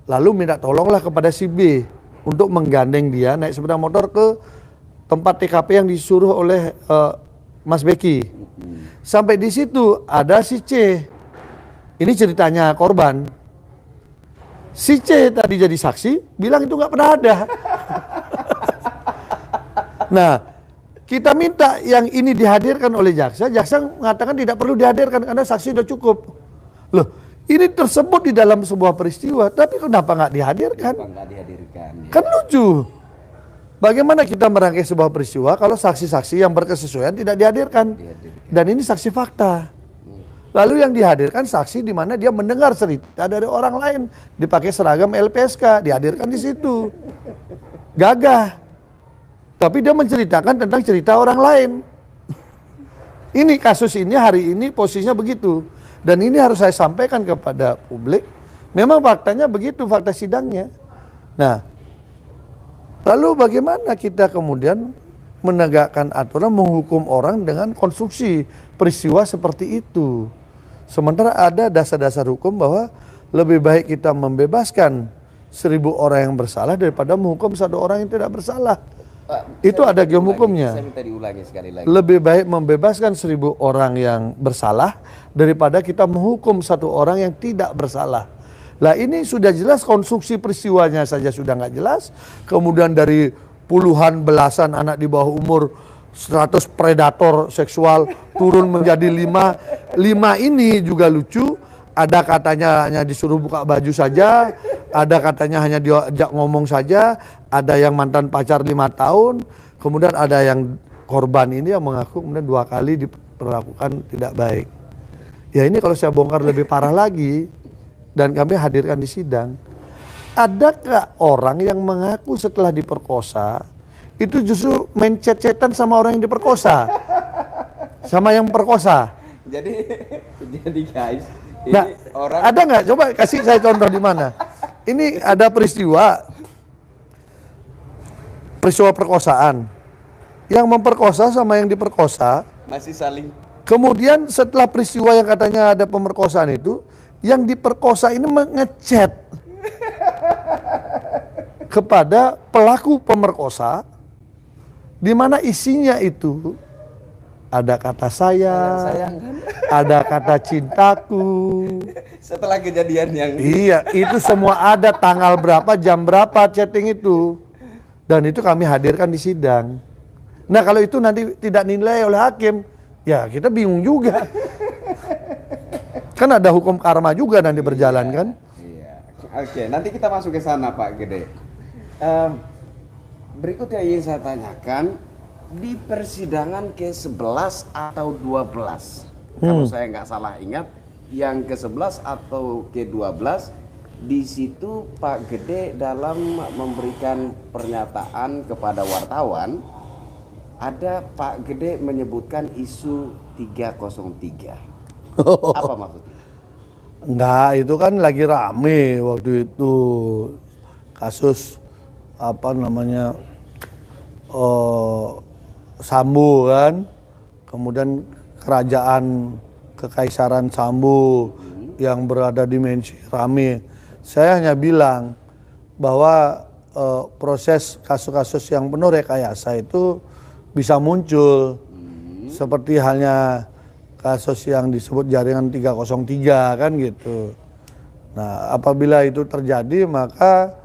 Lalu minta tolonglah kepada si B untuk menggandeng dia naik sepeda motor ke tempat TKP yang disuruh oleh Mas Beki. Sampai di situ ada si C. Ini ceritanya korban. Si C tadi jadi saksi, bilang itu nggak pernah ada. Nah, kita minta yang ini dihadirkan oleh jaksa. Jaksa mengatakan tidak perlu dihadirkan karena saksi sudah cukup. Loh, ini tersebut di dalam sebuah peristiwa, tapi kenapa nggak dihadirkan? Kan lucu. Bagaimana kita merangkai sebuah peristiwa kalau saksi-saksi yang berkesesuaian tidak dihadirkan? Dan ini saksi fakta. Lalu yang dihadirkan saksi di mana dia mendengar cerita dari orang lain, dipakai seragam LPSK, dihadirkan di situ. Gagah. Tapi dia menceritakan tentang cerita orang lain. Ini kasus ini hari ini posisinya begitu. Dan ini harus saya sampaikan kepada publik. Memang faktanya begitu, fakta sidangnya. Nah, lalu bagaimana kita kemudian menegakkan aturan menghukum orang dengan konstruksi peristiwa seperti itu? Sementara ada dasar-dasar hukum bahwa lebih baik kita membebaskan 1.000 orang yang bersalah daripada menghukum 1 orang yang tidak bersalah. Itu ada gium hukumnya. Saya minta diulangi sekali lagi. Lebih baik membebaskan 1.000 orang yang bersalah daripada kita menghukum 1 orang yang tidak bersalah. Lah ini sudah jelas konstruksi peristiwanya saja sudah nggak jelas. Kemudian dari puluhan belasan anak di bawah umur 100 predator seksual turun menjadi 5 ini juga lucu. ada katanya hanya disuruh buka baju saja, ada katanya hanya diajak ngomong saja, ada yang mantan pacar 5 tahun, kemudian ada yang korban ini yang mengaku kemudian 2 kali diperlakukan tidak baik. Ya ini kalau saya bongkar lebih parah lagi dan kami hadirkan di sidang. Adakah orang yang mengaku setelah diperkosa itu justru main chat-chatan sama orang yang diperkosa, sama yang perkosa? Jadi guys, ini Nah, orang ada nggak? Coba kasih saya contoh di mana. Ini ada peristiwa perkosaan. Yang memperkosa sama yang diperkosa. masih saling Kemudian setelah peristiwa yang katanya ada pemerkosaan itu, yang diperkosa ini ngechat kepada pelaku pemerkosa, di mana isinya itu ada kata sayang, sayang kan? ada kata cintaku. Setelah kejadian yang Iya, itu semua ada tanggal berapa, jam berapa chatting itu. Dan itu kami hadirkan di sidang. Nah kalau itu nanti tidak dinilai oleh hakim, ya kita bingung juga. Kan ada hukum karma juga nanti berjalan kan. Iya. Oke, nanti kita masuk ke sana Pak Gede. Berikut yang ingin saya tanyakan, di persidangan ke-11 atau 12, kalau saya nggak salah ingat, yang ke-11 atau ke-12, di situ Pak Gede dalam memberikan pernyataan kepada wartawan, ada Pak Gede menyebutkan isu 303. Apa maksudnya? Enggak, itu kan lagi rame waktu itu kasus apa namanya Sambu kan, kemudian kerajaan kekaisaran Sambu yang berada di Mensi rame. Saya hanya bilang bahwa proses kasus-kasus yang penuh rekayasa itu bisa muncul seperti halnya kasus yang disebut jaringan 303 kan gitu. Nah, apabila itu terjadi maka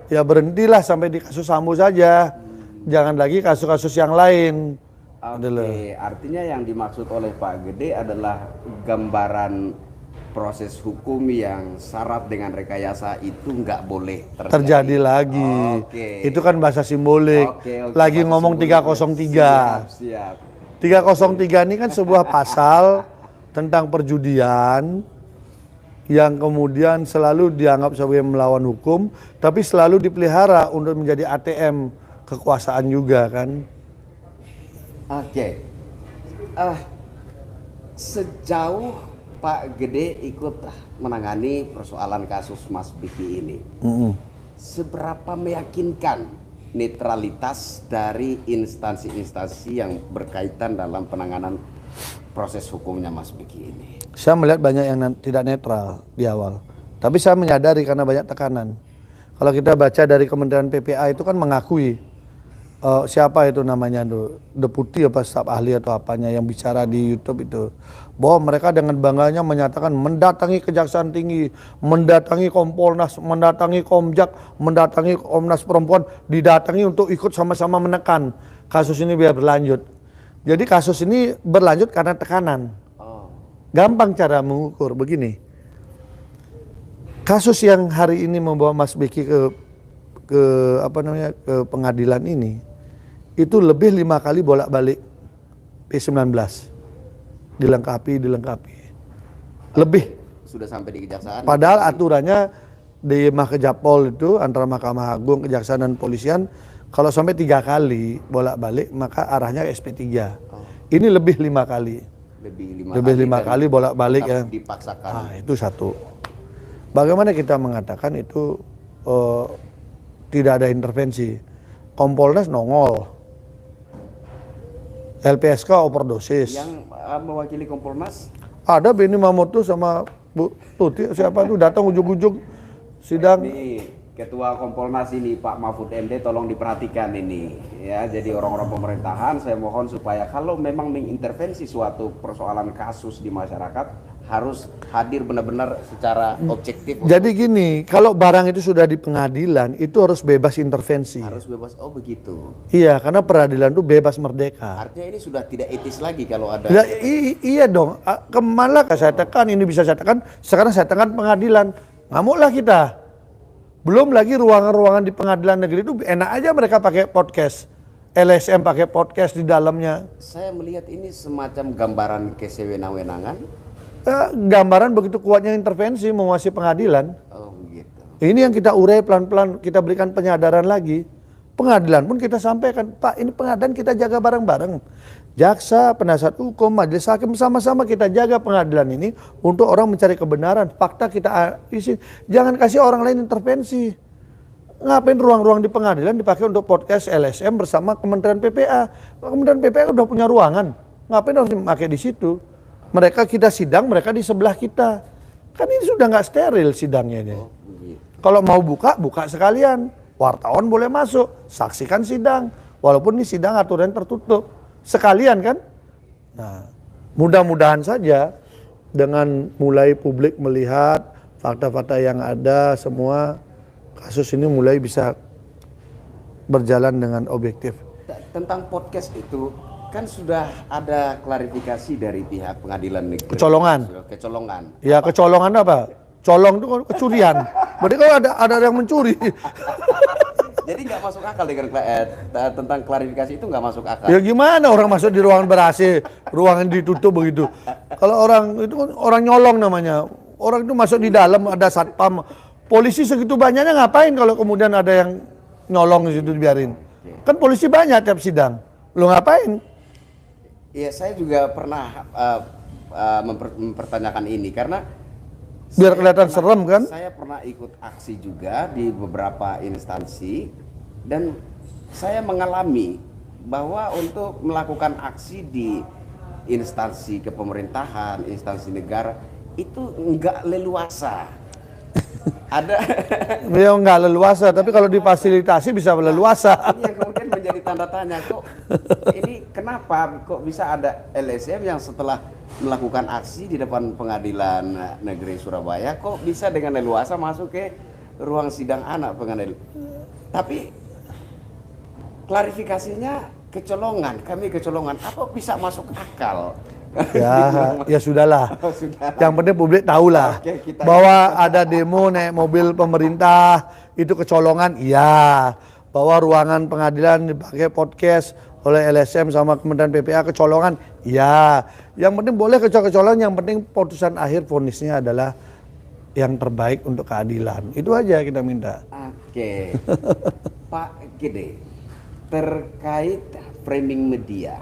ya berhentilah sampai di kasus Sambu saja. Jangan lagi kasus-kasus yang lain. Oke, artinya yang dimaksud oleh Pak Gede adalah gambaran proses hukum yang syarat dengan rekayasa itu nggak boleh terjadi lagi. Oke. Itu kan bahasa simbolik. Oke, lagi bahasa ngomong simbolik. 303. Siap. 303 ini kan sebuah pasal tentang perjudian yang kemudian selalu dianggap sebagai melawan hukum, tapi selalu dipelihara untuk menjadi ATM kekuasaan juga kan. Oke. Sejauh Pak Gede ikut menangani persoalan kasus Mas Biki ini, seberapa meyakinkan netralitas dari instansi-instansi yang berkaitan dalam penanganan proses hukumnya Mas Biki ini? Saya melihat banyak yang tidak netral di awal, tapi saya menyadari karena banyak tekanan. Kalau kita baca dari Kementerian PPA itu kan mengakui siapa itu namanya tuh, deputi apa staf ahli atau apanya yang bicara di YouTube itu, bahwa mereka dengan bangganya menyatakan mendatangi Kejaksaan Tinggi, mendatangi Kompolnas, mendatangi Komjak, mendatangi Komnas Perempuan, didatangi untuk ikut sama-sama menekan kasus ini biar berlanjut. Jadi kasus ini berlanjut karena tekanan. Gampang cara mengukur begini. Kasus yang hari ini membawa Mas Beki ke pengadilan ini itu lebih 5 kali bolak-balik P19 dilengkapi lebih Sudah sampai di kejaksaan. padahal aturannya di Mahkejapol itu antara Mahkamah Agung, Kejaksaan dan Polisian kalau sampai 3 kali bolak-balik maka arahnya ke SP3. Ini lebih 5 kali. Lebih 5 kali bolak-balik ya. Dipaksakan. Nah, itu satu. Bagaimana kita mengatakan itu tidak ada intervensi? Kompolnas nongol, LPSK overdosis. Yang mewakili Kompolnas? Ada Beni Mamoto sama Bu Tuti, siapa tuh datang ujung-ujung sidang. Ini Ketua Kompolnas ini Pak Mahfud MD tolong diperhatikan ini ya. Jadi orang-orang pemerintahan saya mohon supaya kalau memang mengintervensi suatu persoalan kasus di masyarakat harus hadir benar-benar secara objektif. Jadi gini, kalau barang itu sudah di pengadilan, itu harus bebas intervensi. Harus bebas. Oh begitu. Iya, karena peradilan itu bebas merdeka. Artinya ini sudah tidak etis lagi kalau ada. Ya, iya dong. Kemana saya tekan, ini bisa saya tekan. Sekarang saya tekan pengadilan. Ngamuklah kita. Belum lagi ruangan-ruangan di pengadilan negeri itu enak aja mereka pakai podcast. LSM pakai podcast di dalamnya. Saya melihat ini semacam gambaran kesewenang-wenangan. Gambaran begitu kuatnya intervensi menguasai pengadilan. Oh begitu. Ini yang kita urai pelan-pelan, kita berikan penyadaran lagi. Pengadilan pun kita sampaikan, Pak, ini pengadilan kita jaga bareng-bareng. Jaksa, penasihat hukum, majelis hakim, sama-sama kita jaga pengadilan ini untuk orang mencari kebenaran. Fakta kita isi. Jangan kasih orang lain intervensi. Ngapain ruang-ruang di pengadilan dipakai untuk podcast LSM bersama Kementerian PPA? Kementerian PPA udah punya ruangan. Ngapain harus dipakai di situ? Mereka kita sidang, mereka di sebelah kita. Kan ini sudah nggak steril sidangnya ini. Kalau mau buka, buka sekalian. Wartawan boleh masuk, saksikan sidang. Walaupun ini sidang aturan tertutup. Sekalian kan? Nah, mudah-mudahan saja dengan mulai publik melihat fakta-fakta yang ada, semua kasus ini mulai bisa berjalan dengan objektif. Tentang podcast itu, kan sudah ada klarifikasi dari pihak pengadilan negeri. Kecolongan. Ya kecolongan apa? Colong itu kecurian. Berarti kalau ada yang mencuri. Jadi nggak masuk akal dengan tentang klarifikasi itu nggak masuk akal. Ya gimana orang masuk di ruangan ber-AC, ruangan ditutup begitu. Kalau orang itu orang nyolong namanya. Orang itu masuk di dalam ada satpam. Polisi segitu banyaknya ngapain kalau kemudian ada yang nyolong di situ dibiarin? Kan polisi banyak tiap sidang. Lo ngapain? Iya, saya juga pernah mempertanyakan ini karena biar kelihatan serem kan? Saya pernah ikut aksi juga di beberapa instansi dan saya mengalami bahwa untuk melakukan aksi di instansi kepemerintahan, instansi negara itu enggak leluasa. Ada beliau nggak leluasa, tapi kalau difasilitasi bisa leluasa. Ini yang kemudian menjadi tanda tanya, kok ini kenapa kok bisa ada LSM yang setelah melakukan aksi di depan pengadilan negeri Surabaya kok bisa dengan leluasa masuk ke ruang sidang anak pengadilan. Tapi klarifikasinya kecolongan, kami kecolongan, apa bisa masuk akal? Ya sudahlah. Yang penting publik tahulah bahwa ada demo naik mobil pemerintah itu kecolongan, iya. Bahwa ruangan pengadilan dipakai podcast oleh LSM sama Kementerian PPA kecolongan, iya. Yang penting boleh kecolongan, yang penting putusan akhir vonisnya adalah yang terbaik untuk keadilan. Itu aja kita minta. Oke. Pak Gede, terkait framing media.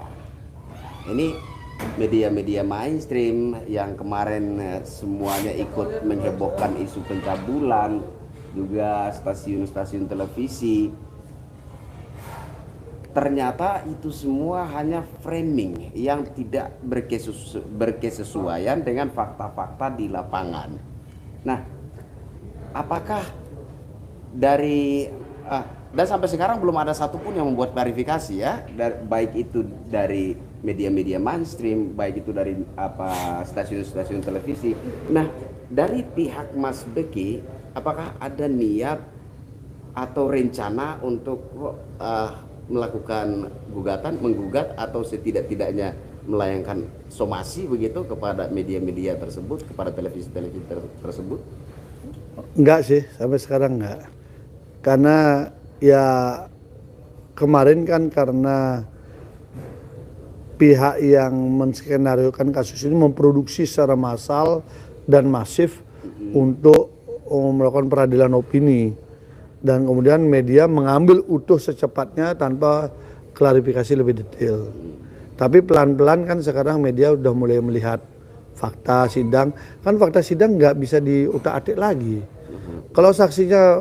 Ini media-media mainstream yang kemarin semuanya ikut menghebohkan isu pencabulan, juga stasiun-stasiun televisi. Ternyata itu semua hanya framing yang tidak berkesesuaian dengan fakta-fakta di lapangan. Nah, apakah dari dan sampai sekarang belum ada satupun yang membuat klarifikasi ya, baik itu dari media-media mainstream, baik itu dari stasiun-stasiun televisi. Nah, dari pihak Mas Beki, apakah ada niat atau rencana untuk melakukan menggugat atau setidak-tidaknya melayangkan somasi begitu kepada media-media tersebut, kepada televisi-televisi tersebut? Enggak sih, sampai sekarang enggak. Karena ya kemarin kan karena pihak yang menskenariokan kasus ini memproduksi secara massal dan masif untuk melakukan peradilan opini, dan kemudian media mengambil utuh secepatnya tanpa klarifikasi lebih detail. Tapi pelan-pelan kan sekarang media udah mulai melihat fakta sidang, kan fakta sidang nggak bisa diutak-atik lagi. Kalau saksinya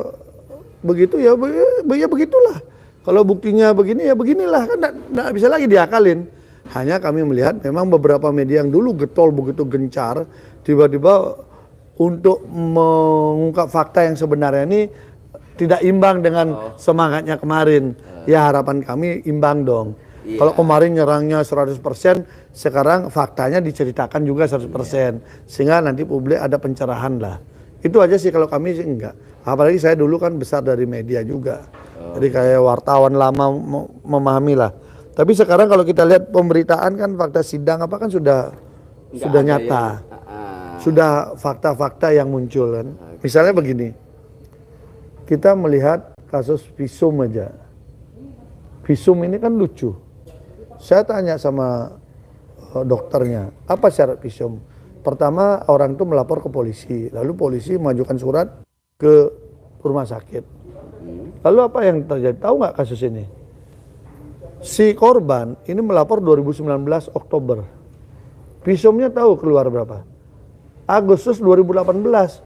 begitu ya begitulah, kalau buktinya begini ya beginilah, kan nggak bisa lagi diakalin. Hanya kami melihat memang beberapa media yang dulu getol begitu gencar, tiba-tiba untuk mengungkap fakta yang sebenarnya ini tidak imbang dengan semangatnya kemarin. Ya harapan kami imbang dong. Iya. Kalau kemarin nyerangnya 100%, sekarang faktanya diceritakan juga 100%. Sehingga nanti publik ada pencerahan lah. Itu aja sih, kalau kami sih enggak. Apalagi saya dulu kan besar dari media juga. Jadi kayak wartawan lama memahami lah. Tapi sekarang kalau kita lihat pemberitaan kan, fakta sidang apa kan sudah Nggak ada nyata. Sudah fakta-fakta yang muncul kan. Misalnya begini. Kita melihat kasus visum aja. Visum ini kan lucu. Saya tanya sama dokternya, apa syarat visum? Pertama, orang itu melapor ke polisi, lalu polisi mengajukan surat ke rumah sakit. Lalu apa yang terjadi? Tahu nggak kasus ini? Si korban ini melapor 2019 Oktober. Visumnya tahu keluar berapa? Agustus 2018.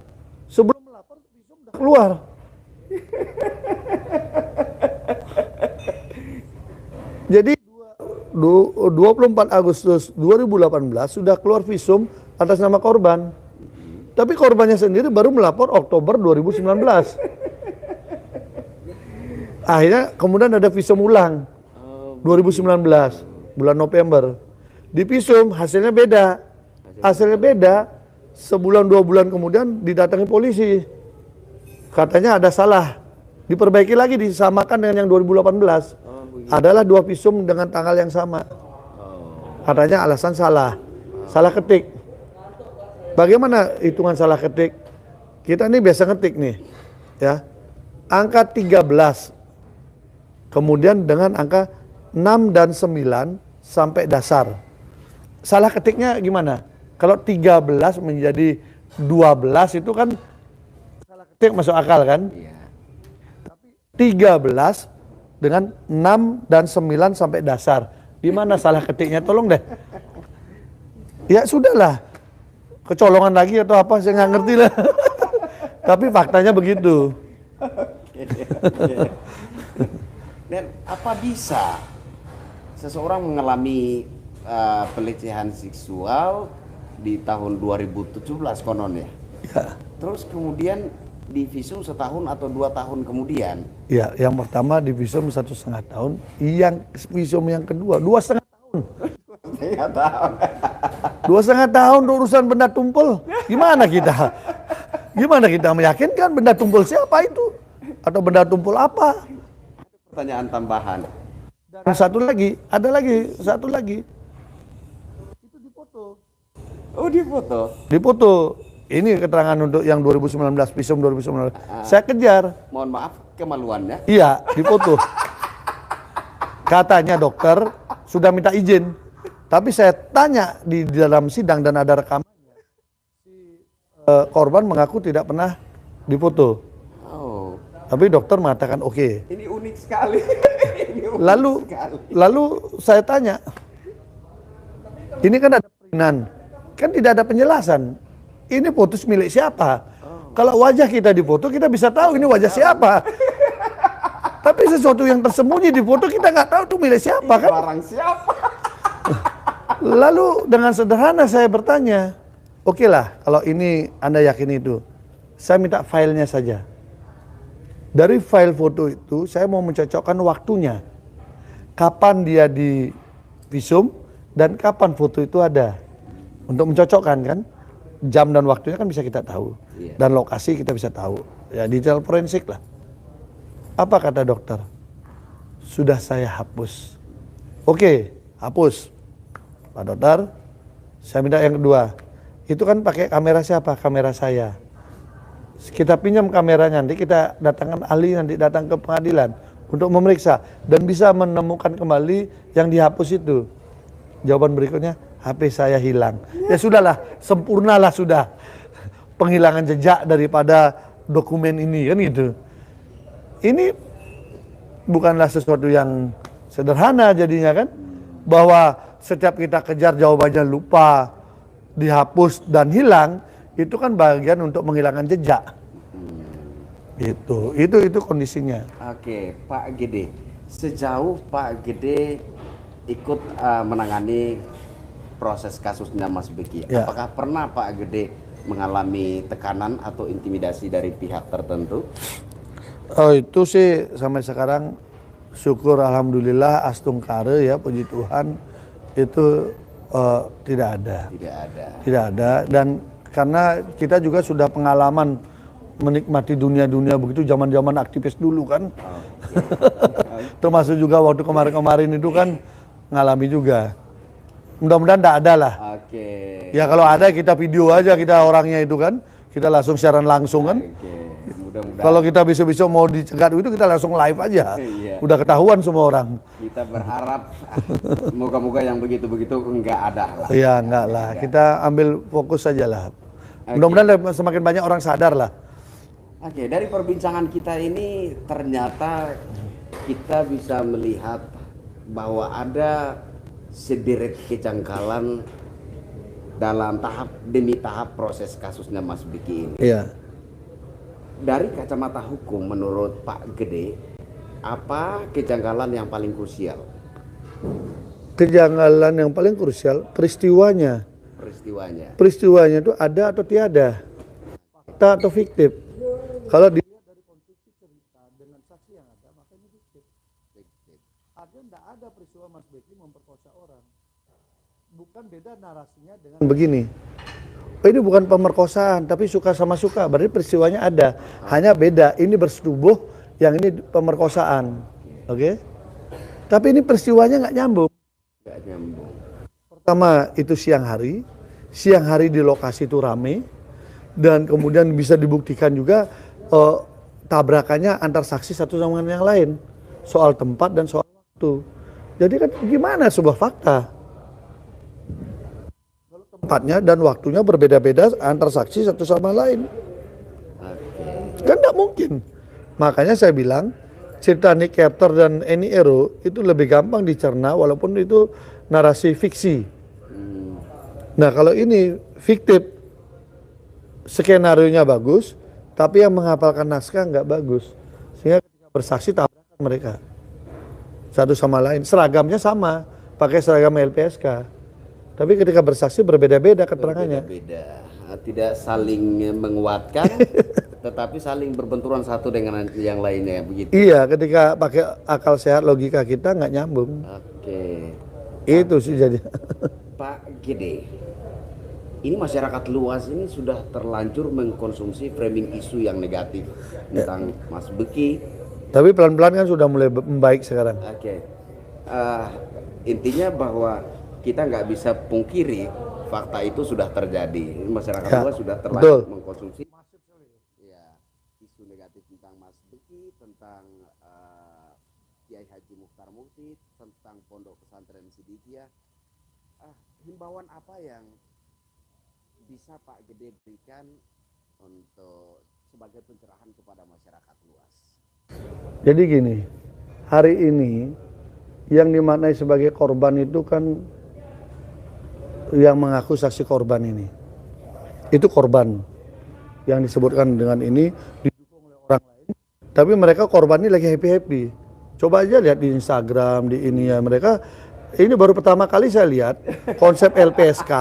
Sebelum melapor, visum udah keluar. Jadi 24 Agustus 2018 sudah keluar visum atas nama korban. Tapi korbannya sendiri baru melapor Oktober 2019. Akhirnya kemudian ada visum ulang 2019 bulan November. Di visum hasilnya beda. Hasilnya beda. Sebulan 2 bulan kemudian didatangi polisi. Katanya ada salah. Diperbaiki lagi, disamakan dengan yang 2018. Adalah 2 visum dengan tanggal yang sama. Katanya alasan salah. Salah ketik. Bagaimana hitungan salah ketik? Kita ini biasa ngetik nih. Ya. Angka 13. Kemudian dengan angka 6 dan 9 sampai dasar. Salah ketiknya gimana? Kalau 13 menjadi 12 itu kan salah ketik, masuk akal kan? Iya. Tapi 13 dengan 6 dan 9 sampai dasar. Di mana salah ketiknya? Tolong deh. Ya sudahlah. Kecolongan lagi atau apa, saya nggak ngerti lah. Tapi faktanya begitu. Dan apa bisa seseorang mengalami pelecehan seksual di tahun 2017 konon ya? Ya. Terus kemudian di visum setahun atau 2 tahun kemudian? Ya, yang pertama di visum 1,5 tahun, yang visum yang kedua 2,5 tahun. 2,5 tahun. 2,5 tahun urusan benda tumpul. Gimana kita? Gimana kita meyakinkan benda tumpul siapa itu? Atau benda tumpul apa? Pertanyaan tambahan. Dan satu lagi, ada lagi, satu lagi. Itu dipoto. Oh, di foto. Dipoto. Ini keterangan untuk yang 2019, visum 2019. Saya kejar. Mohon maaf kemaluannya. Iya, dipoto. Katanya dokter sudah minta izin. Tapi saya tanya di dalam sidang dan ada rekamannya. Korban mengaku tidak pernah dipoto. Oh, Tapi dokter mengatakan oke. ini unik sekali. Ini unik sekali. Lalu saya tanya, ini kan ada perinan, kan tidak ada penjelasan. Ini foto milik siapa? Kalau wajah kita dipoto, kita bisa tahu ini wajah siapa. Tapi sesuatu yang tersembunyi di foto kita nggak tahu itu milik siapa kan? Barang siapa? Lalu dengan sederhana saya bertanya, oke lah kalau ini Anda yakin itu, saya minta filenya saja. Dari file foto itu saya mau mencocokkan waktunya. Kapan dia di visum dan kapan foto itu ada. Untuk mencocokkan kan, jam dan waktunya kan bisa kita tahu. Iya. Dan lokasi kita bisa tahu. Ya detail forensik lah. Apa kata dokter? Sudah saya hapus. Oke, hapus. Pak dokter, saya minta yang kedua. Itu kan pakai kamera siapa? Kamera saya. Kita pinjam kameranya, nanti kita datangkan ahli, nanti datang ke pengadilan untuk memeriksa dan bisa menemukan kembali yang dihapus itu. Jawaban berikutnya, HP saya hilang. Ya sudahlah, sempurnalah sudah penghilangan jejak daripada dokumen ini kan gitu. Ini bukanlah sesuatu yang sederhana jadinya kan, bahwa setiap kita kejar jawabannya lupa, dihapus dan hilang, itu kan bagian untuk menghilangkan jejak. Itu kondisinya. Oke, Pak Gede. Sejauh Pak Gede ikut menangani proses kasusnya Mas Beki, Ya. apakah pernah Pak Gede mengalami tekanan atau intimidasi dari pihak tertentu? Oh itu sih sampai sekarang syukur alhamdulillah astungkare ya, puji Tuhan itu tidak ada. Tidak ada, dan karena kita juga sudah pengalaman menikmati dunia-dunia begitu zaman-zaman aktivis dulu kan. Termasuk juga waktu kemarin-kemarin itu kan ngalami juga. Mudah-mudahan tidak ada lah. Ya kalau ada kita video aja, kita orangnya itu kan, kita langsung siaran langsung kan. Kalau kita bisa-bisa mau dicegat itu kita langsung live aja. Udah ketahuan semua orang. Kita berharap moga-moga yang begitu-begitu enggak ada lah. Iya enggak lah. Kita ambil fokus saja lah. Mudah-mudahan semakin banyak orang sadar lah. Oke, dari perbincangan kita ini ternyata kita bisa melihat bahwa ada sederet kejanggalan dalam tahap demi tahap proses kasusnya Mas Beki ini. Iya. Dari kacamata hukum menurut Pak Gede, apa kejanggalan yang paling krusial? Kejanggalan yang paling krusial peristiwanya. Peristiwanya itu ada atau tiada? Fakta atau fiktif? Kalau dilihat dari konstruksi cerita dengan saksi yang ada, maka ini fiktif. Artinya tidak ada peristiwa Mas Beki memperkosa orang. Bukan beda narasinya dengan begini. Oh, ini bukan pemerkosaan, tapi suka sama suka. Berarti peristiwanya ada. Hanya beda. Ini bersetubuh, yang ini pemerkosaan. Oke? Tapi ini peristiwanya nggak nyambung. Pertama itu siang hari. Siang hari di lokasi itu rame. Dan kemudian bisa dibuktikan juga tabrakannya antar saksi satu sama yang lain. Soal tempat dan soal waktu. Jadi kan gimana sebuah fakta? Tempatnya dan waktunya berbeda-beda antar saksi satu sama lain. Kan tidak mungkin. Makanya saya bilang cerita Nick Carter dan Eni Ero itu lebih gampang dicerna walaupun itu narasi fiksi. Nah kalau ini fiktif, skenarionya bagus, tapi yang menghafalkan naskah nggak bagus. Sehingga ketika bersaksi tabrakan mereka. Satu sama lain, seragamnya sama, pakai seragam LPSK. Tapi ketika bersaksi berbeda-beda keterangannya. Tidak saling menguatkan, tetapi saling berbenturan satu dengan yang lainnya, begitu. Iya, ketika pakai akal sehat logika kita nggak nyambung. Oke. Itu sih jadi. Pak Gede, ini masyarakat luas ini sudah terlanjur mengkonsumsi framing isu yang negatif tentang Mas Beki. Tapi pelan-pelan kan sudah mulai membaik sekarang. Oke. Intinya bahwa kita nggak bisa pungkiri fakta itu sudah terjadi. Masyarakat luas sudah terlanjur mengkonsumsi ya, isu negatif tentang Mas Beki, tentang Kiai Haji Mukhtar Mukti, tentang Pondok Pesantren Sidikiyah. Himbauan apa yang bisa Pak Gede berikan untuk sebagai pencerahan kepada masyarakat luas? Jadi gini, hari ini yang dimaknai sebagai korban itu kan yang mengaku saksi korban ini. Itu korban yang disebutkan dengan ini didukung oleh orang lain. Tapi mereka korban ini lagi happy-happy. Coba aja lihat di Instagram, di ini ya. Mereka, ini baru pertama kali saya lihat konsep LPSK,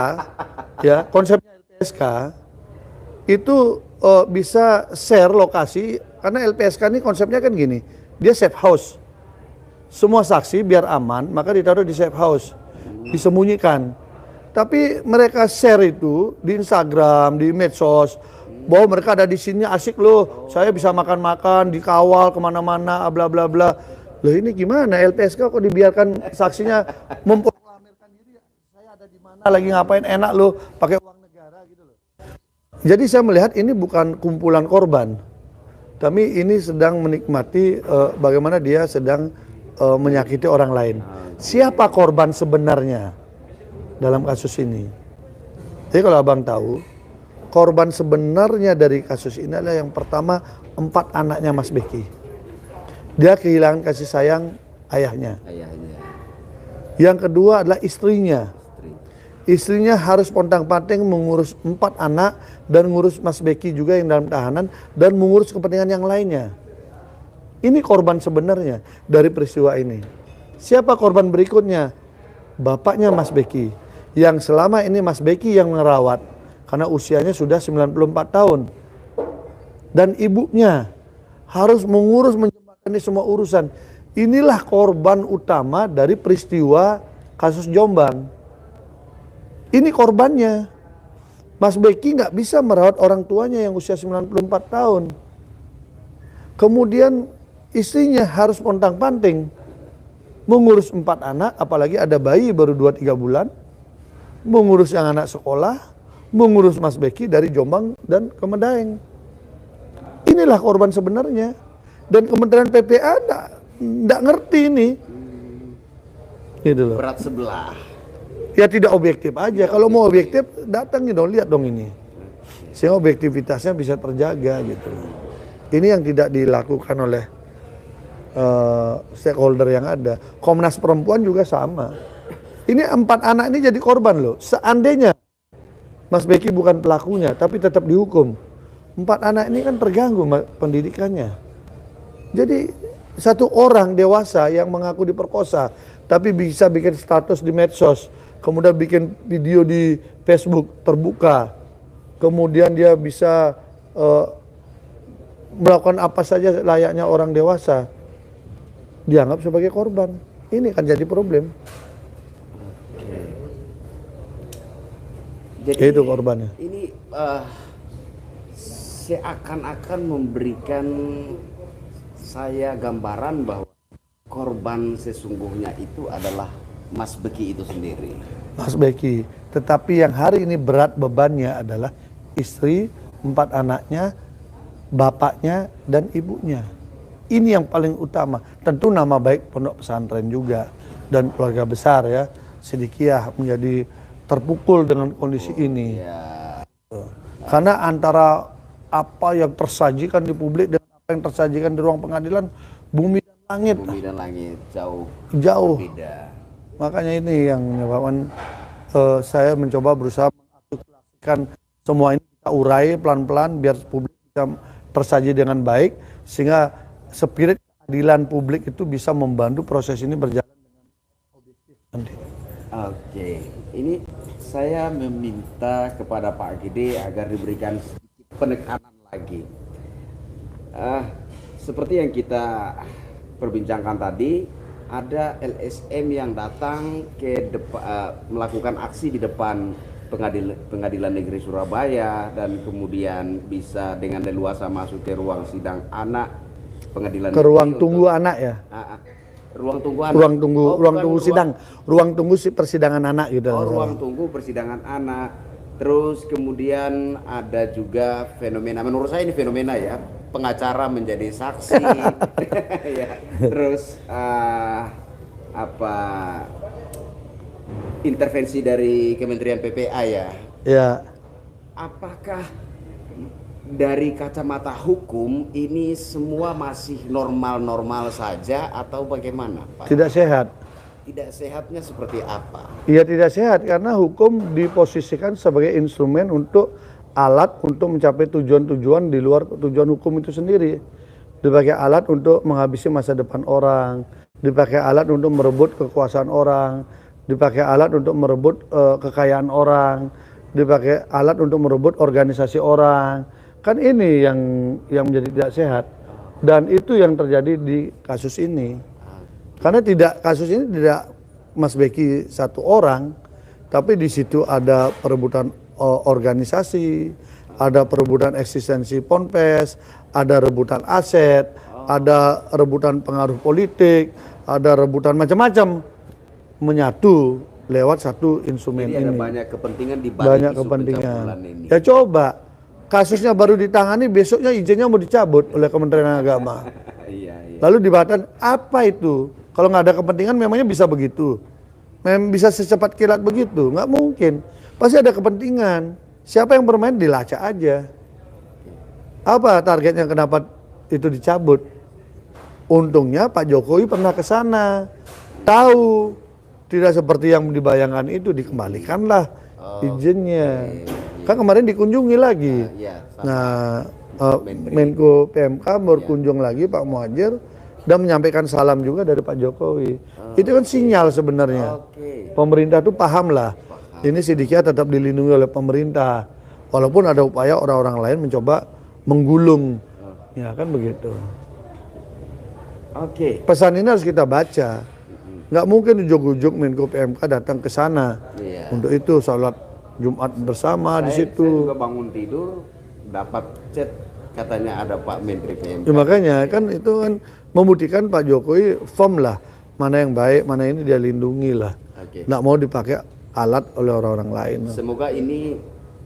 ya konsepnya LPSK itu bisa share lokasi. Karena LPSK ini konsepnya kan gini, dia safe house. Semua saksi biar aman, maka ditaruh di safe house, disembunyikan. Tapi mereka share itu di Instagram, di medsos, bahwa mereka ada di sini asik loh, saya bisa makan-makan, dikawal kemana-mana, bla bla bla. Loh ini gimana? LPSK kok dibiarkan saksinya memproklamirkan diri, saya ada di mana, lagi ngapain, enak loh, pakai uang negara gitu loh. Jadi saya melihat ini bukan kumpulan korban, tapi ini sedang menikmati bagaimana dia sedang menyakiti orang lain. Siapa korban sebenarnya dalam kasus ini? Jadi kalau abang tahu, korban sebenarnya dari kasus ini adalah yang pertama 4 anaknya Mas Beki. Dia kehilangan kasih sayang ayahnya. Yang kedua adalah istrinya. Istrinya harus pontang-panting mengurus 4 anak dan mengurus Mas Beki juga yang dalam tahanan dan mengurus kepentingan yang lainnya. Ini korban sebenarnya dari peristiwa ini. Siapa korban berikutnya? Bapaknya Mas Beki, yang selama ini Mas Beki yang merawat karena usianya sudah 94 tahun. Dan ibunya harus mengurus menjembatani semua urusan. Inilah korban utama dari peristiwa kasus Jombang. Ini korbannya. Mas Beki nggak bisa merawat orang tuanya yang usia 94 tahun. Kemudian istrinya harus pontang-panting mengurus 4 anak, apalagi ada bayi baru 2-3 bulan, mengurus yang anak sekolah, mengurus Mas Beki dari Jombang dan ke Medaeng. Inilah korban sebenarnya. Dan Kementerian PPA enggak ngerti ini. Gitu loh. Berat sebelah. Ya tidak objektif aja. Kalau mau objektif, datangin dong, lihat dong ini. Sehingga objektivitasnya bisa terjaga gitu. Ini yang tidak dilakukan oleh stakeholder yang ada. Komnas Perempuan juga sama. Ini 4 anak ini jadi korban loh. Seandainya Mas Beki bukan pelakunya, tapi tetap dihukum. 4 anak ini kan terganggu pendidikannya. Jadi satu orang dewasa yang mengaku diperkosa, tapi bisa bikin status di medsos, kemudian bikin video di Facebook terbuka, kemudian dia bisa melakukan apa saja layaknya orang dewasa, dianggap sebagai korban. Ini kan jadi problem. Jadi itu korbannya. Ini seakan-akan memberikan saya gambaran bahwa korban sesungguhnya itu adalah Mas Beki itu sendiri. Mas Beki. Tetapi yang hari ini berat bebannya adalah istri, 4 anaknya, bapaknya, dan ibunya. Ini yang paling utama. Tentu nama baik pondok pesantren juga. Dan keluarga besar ya. Sidikiyah menjadi terpukul dengan kondisi ini. Ya. Karena antara apa yang tersajikan di publik dengan apa yang tersajikan di ruang pengadilan, bumi dan langit. Bumi dan langit jauh Berbeda. Makanya ini yang menyebabkan saya mencoba berusaha mengartikulasikan semua ini, kita urai pelan-pelan biar publik bisa tersaji dengan baik, sehingga spirit keadilan publik itu bisa membantu proses ini berjalan dengan objektif nanti. Oke, ini saya meminta kepada Pak Gede agar diberikan sedikit penekanan lagi. Seperti yang kita perbincangkan tadi, ada LSM yang datang ke melakukan aksi di depan Pengadilan Negeri Surabaya, dan kemudian bisa dengan leluasa masuk ke ruang sidang anak pengadilan. Ke ruang tunggu anak ya? Ruang tunggu anak. Ruang tunggu sidang, ruang tunggu persidangan anak gitu. Ruang tunggu persidangan anak. Terus kemudian ada juga fenomena, menurut saya ini fenomena ya, pengacara menjadi saksi. Ya. Terus intervensi dari Kementerian PPA ya. Ya. Apakah dari kacamata hukum ini semua masih normal-normal saja atau bagaimana, Pak? Tidak sehat. Tidak sehatnya seperti apa? Iya tidak sehat karena hukum diposisikan sebagai instrumen untuk alat untuk mencapai tujuan-tujuan di luar tujuan hukum itu sendiri. Dipakai alat untuk menghabisi masa depan orang, dipakai alat untuk merebut kekuasaan orang, dipakai alat untuk merebut kekayaan orang, dipakai alat untuk merebut organisasi orang. Kan ini yang menjadi tidak sehat, dan itu yang terjadi di kasus ini. Karena kasus ini tidak Mas Beki satu orang, tapi di situ ada perebutan organisasi, ada perebutan eksistensi ponpes, ada rebutan aset, ada rebutan pengaruh politik, ada rebutan macam-macam menyatu lewat satu instrumen. Jadi ini. Ada banyak kepentingan di balik Banyak isu kepentingan. pencabulan ini. Ya coba. Kasusnya baru ditangani, besoknya izinnya mau dicabut oleh Kementerian Agama. Iya. Lalu dibahas apa itu? Kalau nggak ada kepentingan memangnya bisa begitu? Memang bisa secepat kilat begitu? Nggak mungkin. Pasti ada kepentingan. Siapa yang bermain dilacak aja. Apa targetnya kenapa itu dicabut? Untungnya Pak Jokowi pernah ke sana. Tahu tidak seperti yang dibayangkan itu, dikembalikanlah izinnya. Kan kemarin dikunjungi lagi. Nah, Menko PMK berkunjung lagi Pak Muhadjir dan menyampaikan salam juga dari Pak Jokowi. Itu kan sinyal sebenarnya. Pemerintah itu paham lah. Ini Sidikiyah tetap dilindungi oleh pemerintah. Walaupun ada upaya orang-orang lain mencoba menggulung. Ya kan begitu. Oke. Pesan ini harus kita baca. Nggak mungkin ujuk-ujuk Menko PMK datang ke sana. Iya. Untuk itu sholat Jumat bersama di Saya situ. juga bangun tidur dapat chat katanya ada Pak Menteri PMK. Ya, makanya kan itu kan membuktikan Pak Jokowi firm lah. Mana yang baik, mana ini dia lindungi lah. Oke. Nggak mau dipakai alat oleh orang-orang lain. Semoga ini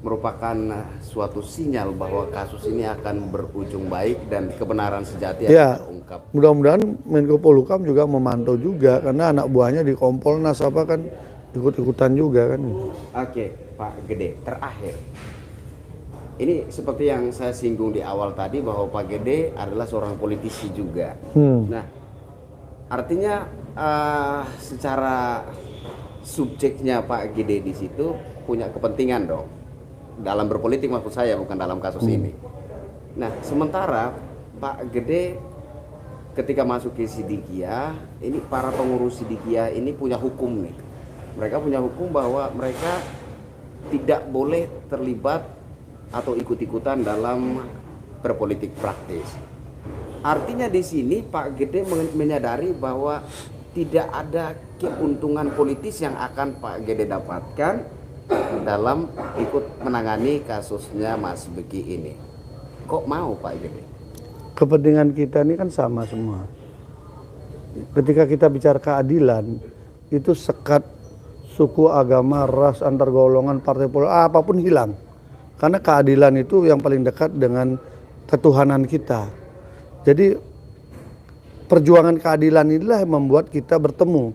merupakan suatu sinyal bahwa kasus ini akan berujung baik dan kebenaran sejati Ya. akan terungkap. Mudah-mudahan Menko Polhukam juga memantau juga karena anak buahnya di Kompolnas apa kan ikut-ikutan juga kan. Oke, Pak Gede, terakhir. Ini seperti yang saya singgung di awal tadi bahwa Pak Gede adalah seorang politisi juga. Nah, artinya secara subjeknya Pak Gede di situ punya kepentingan dong. Dalam berpolitik maksud saya, bukan dalam kasus ini. Nah, sementara Pak Gede ketika masuk ke Sidikiyah, ini para pengurus Sidikiyah ini punya hukum nih. Mereka punya hukum bahwa mereka tidak boleh terlibat atau ikut-ikutan dalam berpolitik praktis. Artinya di sini Pak Gede menyadari bahwa tidak ada keuntungan politis yang akan Pak Gede dapatkan dalam ikut menangani kasusnya Mas Beki ini. Kok mau Pak Gede? Kepentingan kita ini kan sama semua. Ketika kita bicara keadilan, itu sekat suku, agama, ras, antar golongan, partai politik, apapun hilang. Karena keadilan itu yang paling dekat dengan ketuhanan kita. Jadi perjuangan keadilan inilah yang membuat kita bertemu.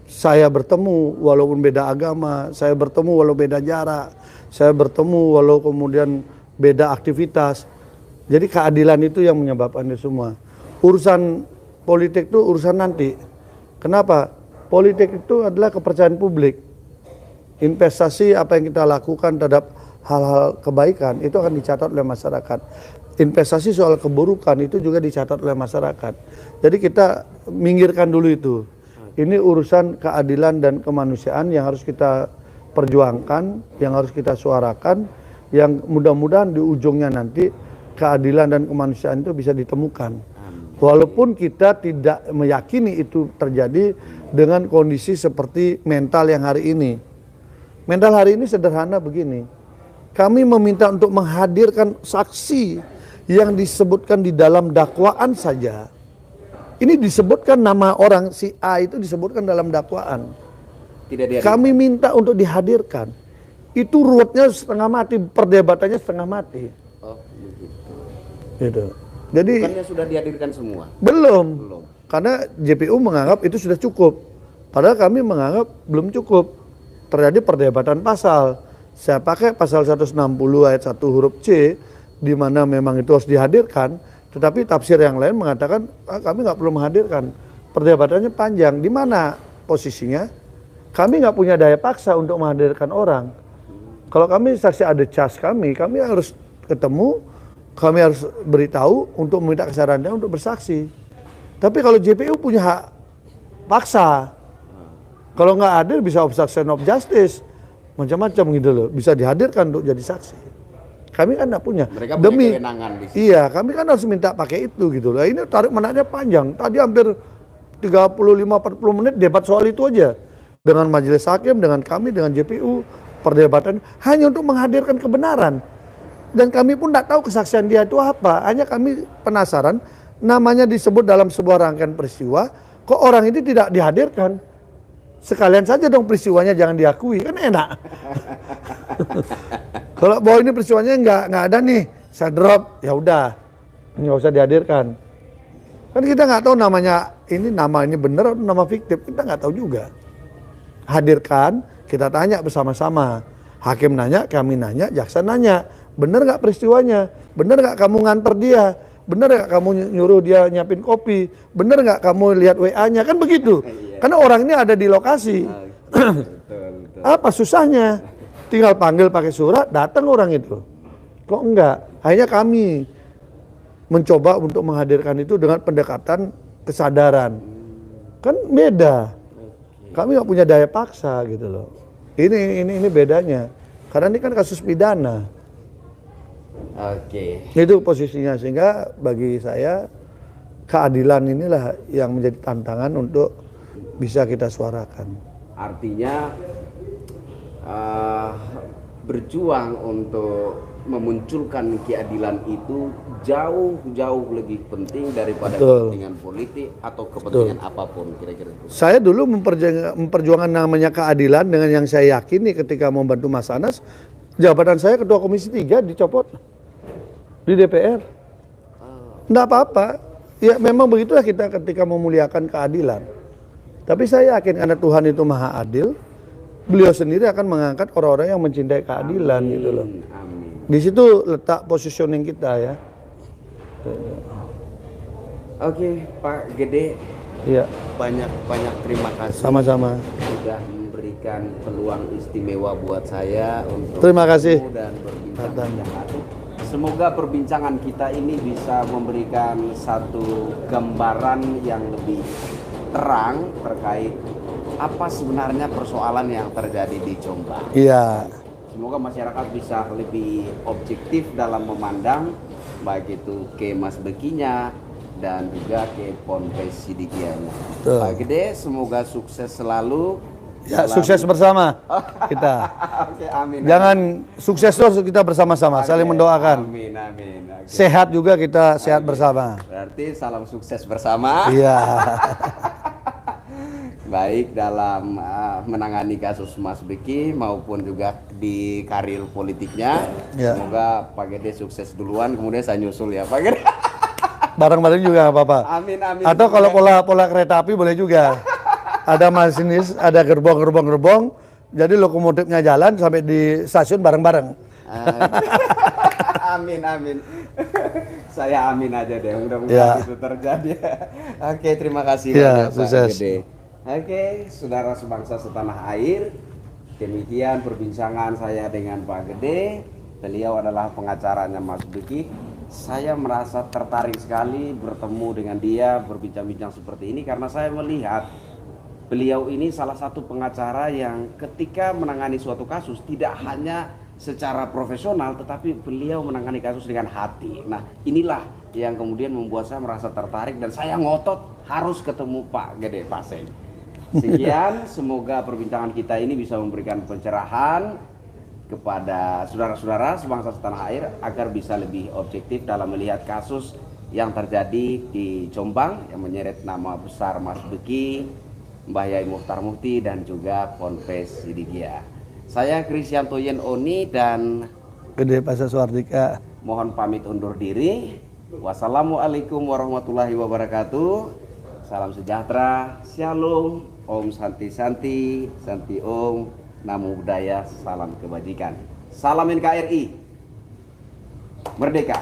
Saya bertemu walaupun beda agama, saya bertemu walau beda jarak, saya bertemu walau kemudian beda aktivitas. Jadi keadilan itu yang menyebabkan itu semua. Urusan politik itu urusan nanti. Kenapa? Politik itu adalah kepercayaan publik. Investasi apa yang kita lakukan terhadap hal-hal kebaikan itu akan dicatat oleh masyarakat. Investasi soal keburukan itu juga dicatat oleh masyarakat. Jadi kita minggirkan dulu itu. Ini urusan keadilan dan kemanusiaan yang harus kita perjuangkan, yang harus kita suarakan, yang mudah-mudahan di ujungnya nanti keadilan dan kemanusiaan itu bisa ditemukan. Walaupun kita tidak meyakini itu terjadi dengan kondisi seperti mental yang hari ini. Mental hari ini sederhana begini. Kami meminta untuk menghadirkan saksi yang disebutkan di dalam dakwaan saja. Ini disebutkan nama orang si A itu disebutkan dalam dakwaan. Tidak dihadirkan. Kami minta untuk dihadirkan. Itu ruwetnya setengah mati, perdebatannya setengah mati. Oh, begitu. Gitu. Jadi Bukannya sudah dihadirkan semua? belum. Belum. Karena JPU menganggap itu sudah cukup. Padahal kami menganggap belum cukup. Terjadi perdebatan pasal. Saya pakai pasal 160 ayat 1 huruf C, di mana memang itu harus dihadirkan. Tetapi tafsir yang lain mengatakan kami nggak perlu menghadirkan. Perdebatannya panjang. Di mana posisinya? Kami nggak punya daya paksa untuk menghadirkan orang. Kalau kami saksi ada cas kami harus ketemu, kami harus beritahu untuk meminta kesarannya untuk bersaksi. Tapi kalau JPU punya hak paksa, kalau nggak hadir bisa obstruction of justice, macam-macam gitu loh, bisa dihadirkan untuk jadi saksi. Kami kan nggak punya. Mereka punya kewenangan di situ. Iya, kami kan harus minta pakai itu gitu loh. Ini tarik menariknya panjang. Tadi hampir 35-40 menit debat soal itu aja. Dengan majelis hakim, dengan kami, dengan JPU, perdebatan hanya untuk menghadirkan kebenaran. Dan kami pun tidak tahu kesaksian dia itu apa. Hanya kami penasaran, namanya disebut dalam sebuah rangkaian peristiwa, kok orang ini tidak dihadirkan? Sekalian saja dong peristiwanya jangan diakui, kan enak. Kalau bahwa ini peristiwanya nggak ada nih, saya drop, ya udah, nggak usah dihadirkan. Kan kita nggak tahu namanya nama ini benar atau nama fiktif, kita nggak tahu juga. Hadirkan, kita tanya bersama-sama. Hakim nanya, kami nanya, jaksa nanya, benar nggak peristiwanya? Benar nggak kamu nganter dia? Benar nggak kamu nyuruh dia nyiapin kopi? Benar nggak kamu lihat WA-nya? Kan begitu. Karena orang ini ada di lokasi. Betul. Apa susahnya? Tinggal panggil pakai surat, datang orang itu. Kok enggak? Akhirnya kami mencoba untuk menghadirkan itu dengan pendekatan kesadaran. Kan beda. Kami nggak punya daya paksa gitu loh. Ini bedanya. Karena ini kan kasus pidana. Oke. Itu posisinya, sehingga bagi saya keadilan inilah yang menjadi tantangan untuk bisa kita suarakan. Artinya berjuang untuk memunculkan keadilan itu jauh lebih penting daripada Betul. kepentingan politik atau kepentingan apapun kira-kira itu. Saya dulu memperjuangkan namanya keadilan dengan yang saya yakini ketika membantu Mas Anas, jabatan saya Ketua Komisi 3 dicopot di DPR. Enggak apa-apa. Ya memang begitulah kita ketika memuliakan keadilan. Tapi saya yakin karena Tuhan itu Maha Adil, beliau sendiri akan mengangkat orang-orang yang mencintai keadilan gitu loh. Amin. Di situ letak positioning kita ya. Oke, Pak Gede, Iya, banyak terima kasih sama-sama. sudah memberikan peluang istimewa buat saya untuk Terima kasih. bertemu dan berbincang-bincang. Semoga perbincangan kita ini bisa memberikan satu gambaran yang lebih terang terkait apa sebenarnya persoalan yang terjadi di Jombang. Iya. Semoga masyarakat bisa lebih objektif dalam memandang baik itu ke Mas Bekinya dan juga ke Ponpes Sidikianya. Betul. Pak Gede, semoga sukses selalu. Ya, dalam- sukses bersama kita. Oke, amin. Jangan sukses terus kita bersama-sama, saling mendoakan. Amin. Oke. Sehat juga kita sehat bersama. Berarti salam sukses bersama. Iya. Baik dalam menangani kasus Mas Beki maupun juga di karir politiknya. Ya. Semoga Pak Gede sukses duluan, kemudian saya nyusul ya Pak Gede. Bareng-bareng juga nggak apa-apa. Amin. Atau kalau pola kereta api boleh juga. Ada masinis, ada gerbong. Jadi lokomotifnya jalan sampai di stasiun bareng-bareng. Amin. Saya amin aja deh, mudah-mudahan Ya. itu terjadi. Oke, terima kasih Ya, banyak, Pak sukses. Gede. Oke, saudara sebangsa setanah air, demikian perbincangan saya dengan Pak Gede. Beliau adalah pengacaranya Mas Beki. Saya merasa tertarik sekali bertemu dengan dia, berbincang-bincang seperti ini karena saya melihat beliau ini salah satu pengacara yang ketika menangani suatu kasus tidak hanya secara profesional tetapi beliau menangani kasus dengan hati. Nah, inilah yang kemudian membuat saya merasa tertarik dan saya ngotot harus ketemu Pak Gede Pasek. Sekian, semoga perbincangan kita ini bisa memberikan pencerahan kepada saudara-saudara sebangsa setanah air agar bisa lebih objektif dalam melihat kasus yang terjadi di Jombang yang menyeret nama besar Mas Beki, Mbah Yai Mukhtar Mukti dan juga Ponpes Sidikia. Saya Krisyanto Yen Oni dan Gede Pasek Suardika. mohon pamit undur diri. Wassalamualaikum warahmatullahi wabarakatuh. Salam sejahtera, shalom, om santi santi, santi om, namo buddhaya, salam kebajikan. Salam NKRI. Merdeka.